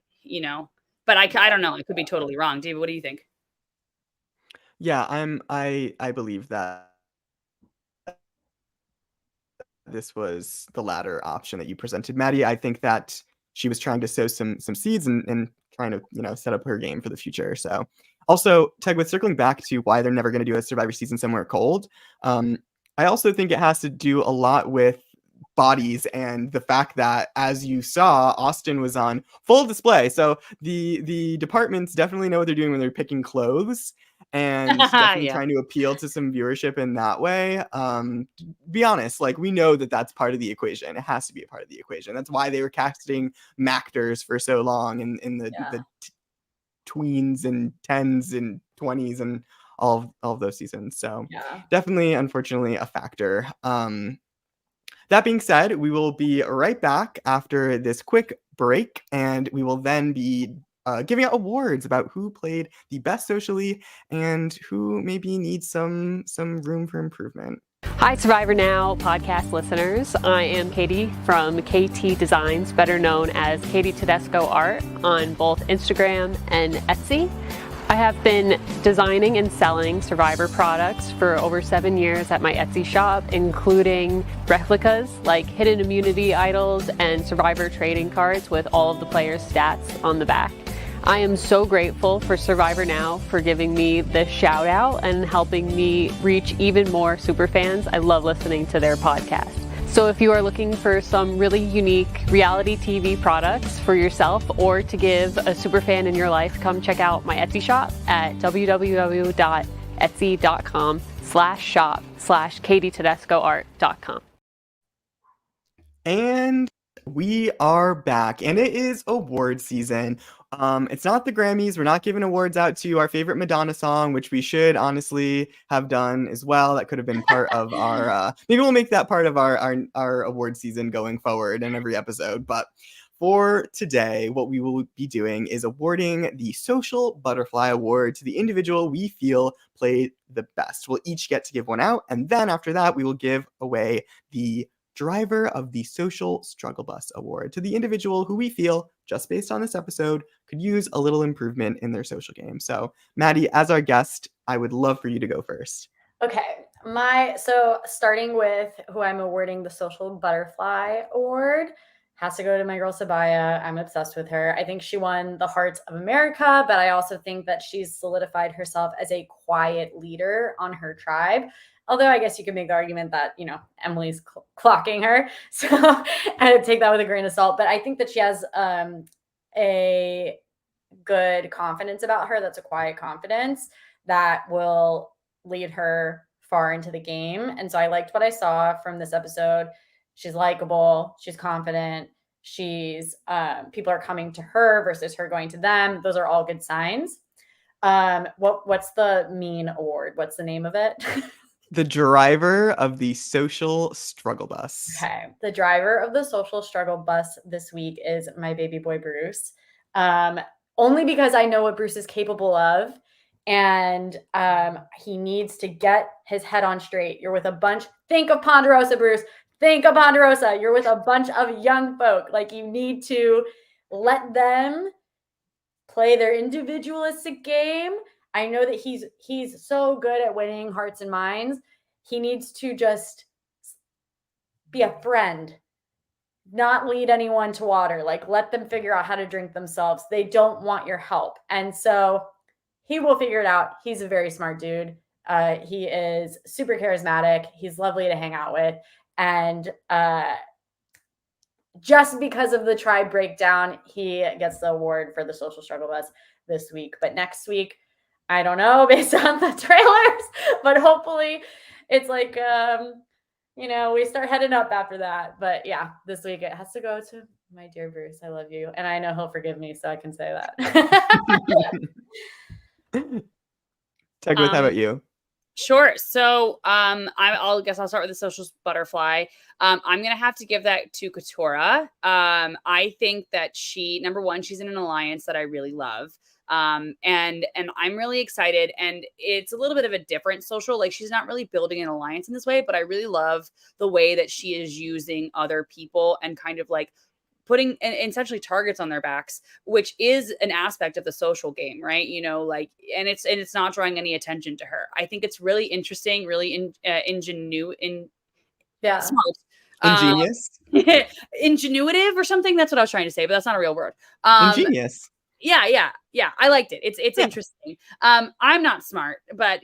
don't know. I could be totally wrong. David, what do you think? Yeah, I believe that this was the latter option that you presented, Maddie. I think that she was trying to sow some seeds and trying to, set up her game for the future. So also, Tegwyth, circling back to why they're never going to do a Survivor season somewhere cold. I also think it has to do a lot with bodies and the fact that, as you saw, Austin was on full display. So the departments definitely know what they're doing when they're picking clothes and definitely trying to appeal to some viewership in that way. Be honest, like we know that that's part of the equation. It has to be a part of the equation. That's why they were casting Mactors for so long in the tweens and 10s and 20s and all of those seasons. So definitely, unfortunately, a factor. That being said, we will be right back after this quick break, and we will then be giving out awards about who played the best socially and who maybe needs some room for improvement. Hi, Survivor Now podcast listeners. I am Katie from KT Designs, better known as Katie Tedesco Art on both Instagram and Etsy. I have been designing and selling Survivor products for over 7 years at my Etsy shop, including replicas like hidden immunity idols and Survivor trading cards with all of the players' stats on the back. I am so grateful for Survivor Now for giving me this shout out and helping me reach even more superfans. I love listening to their podcast. So if you are looking for some really unique reality TV products for yourself or to give a superfan in your life, come check out my Etsy shop at www.etsy.com/shop/KatieTedescoArt.com. And we are back, and it is award season. It's not the Grammys. We're not giving awards out to our favorite Madonna song, which we should honestly have done as well. That could have been part of our, maybe we'll make that part of our award season going forward in every episode. But for today, what we will be doing is awarding the Social Butterfly Award to the individual we feel played the best. We'll each get to give one out, and then after that, we will give away the Driver of the Social Struggle Bus Award to the individual who we feel, just based on this episode, could use a little improvement in their social game. So, Maddie, as our guest, I would love for you to go first. Okay. So starting with who I'm awarding the Social Butterfly Award, has to go to my girl Sabaya. I'm obsessed with her. I think she won the hearts of America, but I also think that she's solidified herself as a quiet leader on her tribe. Although I guess you could make the argument that, Emily's clocking her. So I take that with a grain of salt. But I think that she has a good confidence about her. That's a quiet confidence that will lead her far into the game. And so I liked what I saw from this episode. She's likable. She's confident. She's people are coming to her versus her going to them. Those are all good signs. What's the mean award? What's the name of it? The driver of the social struggle bus. Okay. The driver of the social struggle bus this week is my baby boy, Bruce. Only because I know what Bruce is capable of. And he needs to get his head on straight. You're with a bunch. Think of Ponderosa, Bruce. Think of Ponderosa. You're with a bunch of young folk. Like, you need to let them play their individualistic game. I know that he's so good at winning hearts and minds. He needs to just be a friend, not lead anyone to water. Like, let them figure out how to drink themselves. They don't want your help. And so he will figure it out. He's a very smart dude. He is super charismatic. He's lovely to hang out with. And just because of the tribe breakdown, he gets the award for the social struggle bus this week. But next week, I don't know, based on the trailers, but hopefully it's like, we start heading up after that. But yeah, this week it has to go to my dear Bruce. I love you. And I know he'll forgive me, so I can say that. Tegwyth, how about you? Sure. So I'll start with the social butterfly. I'm gonna have to give that to Katora. I think that number one, she's in an alliance that I really love. And I'm really excited, and it's a little bit of a different social, like, she's not really building an alliance in this way, but I really love the way that she is using other people and kind of like putting essentially targets on their backs, which is an aspect of the social game, right? And it's not drawing any attention to her. I think it's really interesting, really smart. Ingenious. Ingenuitive or something. That's what I was trying to say, but that's not a real word. Ingenious. Yeah. I liked it. It's interesting. I'm not smart, but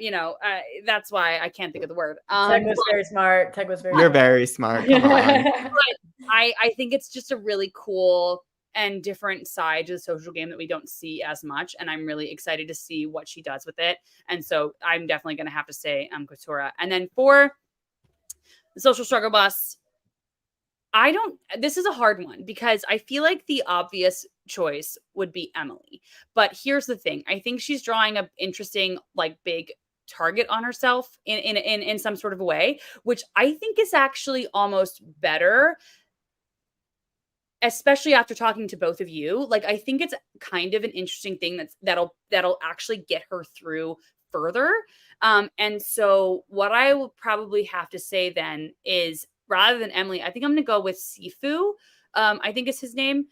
that's why I can't think of the word. Teg was very smart. You're very smart. Come on. But I think it's just a really cool and different side to the social game that we don't see as much. And I'm really excited to see what she does with it. And so I'm definitely going to have to say Katora. And then for the social struggle bus, this is a hard one because I feel like the obvious choice would be Emily. But here's the thing. I think she's drawing an interesting, like, big target on herself in some sort of a way, which I think is actually almost better, especially after talking to both of you. Like, I think it's kind of an interesting thing that'll actually get her through further. And so what I will probably have to say then is, rather than Emily, I think I'm going to go with Sifu. I think is his name.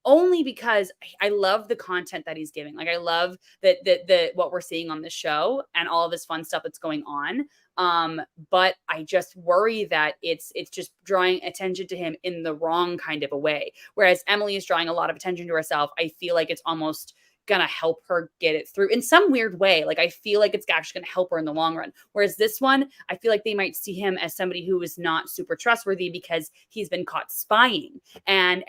Only because I love the content that he's giving. Like, I love that what we're seeing on the show and all of this fun stuff that's going on. But I just worry that it's just drawing attention to him in the wrong kind of a way. Whereas Emily is drawing a lot of attention to herself. I feel like it's almost gonna help her get it through in some weird way. Like, I feel like it's actually gonna help her in the long run. Whereas this one, I feel like they might see him as somebody who is not super trustworthy because he's been caught spying and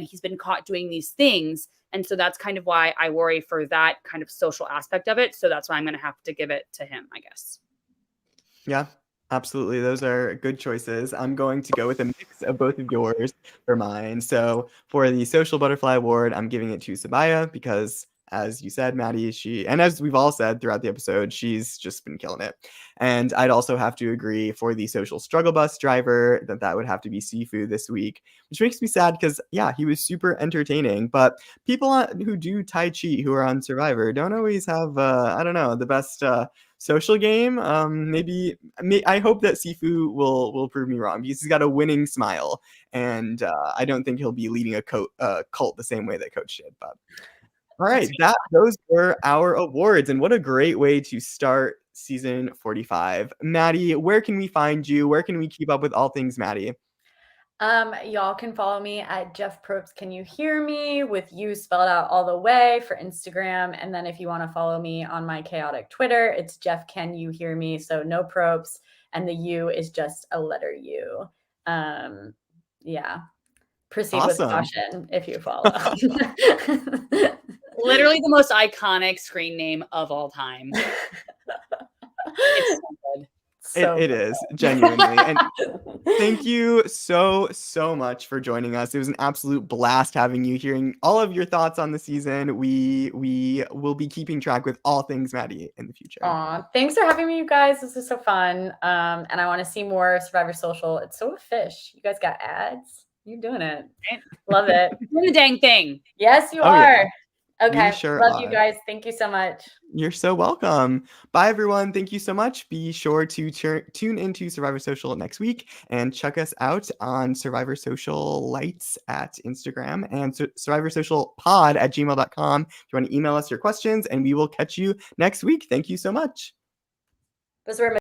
he's been caught doing these things. And so that's kind of why I worry for that kind of social aspect of it. So that's why I'm gonna have to give it to him, I guess. Yeah, absolutely. Those are good choices. I'm going to go with a mix of both of yours for mine. So for the Social Butterfly Award, I'm giving it to Sabaya because, as you said, Maddy, and as we've all said throughout the episode, she's just been killing it. And I'd also have to agree for the Social Struggle Bus driver that would have to be Sifu this week, which makes me sad because, yeah, he was super entertaining. But people who do Tai Chi, who are on Survivor, don't always have, the best social game. I hope that Sifu will prove me wrong because he's got a winning smile. And I don't think he'll be leading a cult the same way that Coach did. But all right, those were our awards, and what a great way to start season 45. Maddy, where can we find you? Where can we keep up with all things Maddy? Y'all can follow me at Jeff Probst. Can you hear me with you spelled out all the way for Instagram? And then if you want to follow me on my chaotic Twitter, it's Jeff Can You Hear Me? So no Probst, and the U is just a letter U. Yeah. Proceed with Awesome. caution if you follow. Literally the most iconic screen name of all time. It's so good. It is genuinely. And thank you so much for joining us. It was an absolute blast having you, hearing all of your thoughts on the season. We will be keeping track with all things Maddy in the future. Aw, thanks for having me, you guys. This is so fun. And I want to see more Survivor Social. It's so fish. You guys got ads. You're doing it. Love it. Doing the dang thing. Yes, you Oh, are. yeah. Okay. You sure Love you are. guys. Thank you so much. You're so welcome. Bye, everyone. Thank you so much. Be sure to tune into Survivor Social next week and check us out on Survivor Social Lights at Instagram and Survivor Social Pod at gmail.com. If you want to email us your questions, and we will catch you next week. Thank you so much. Those were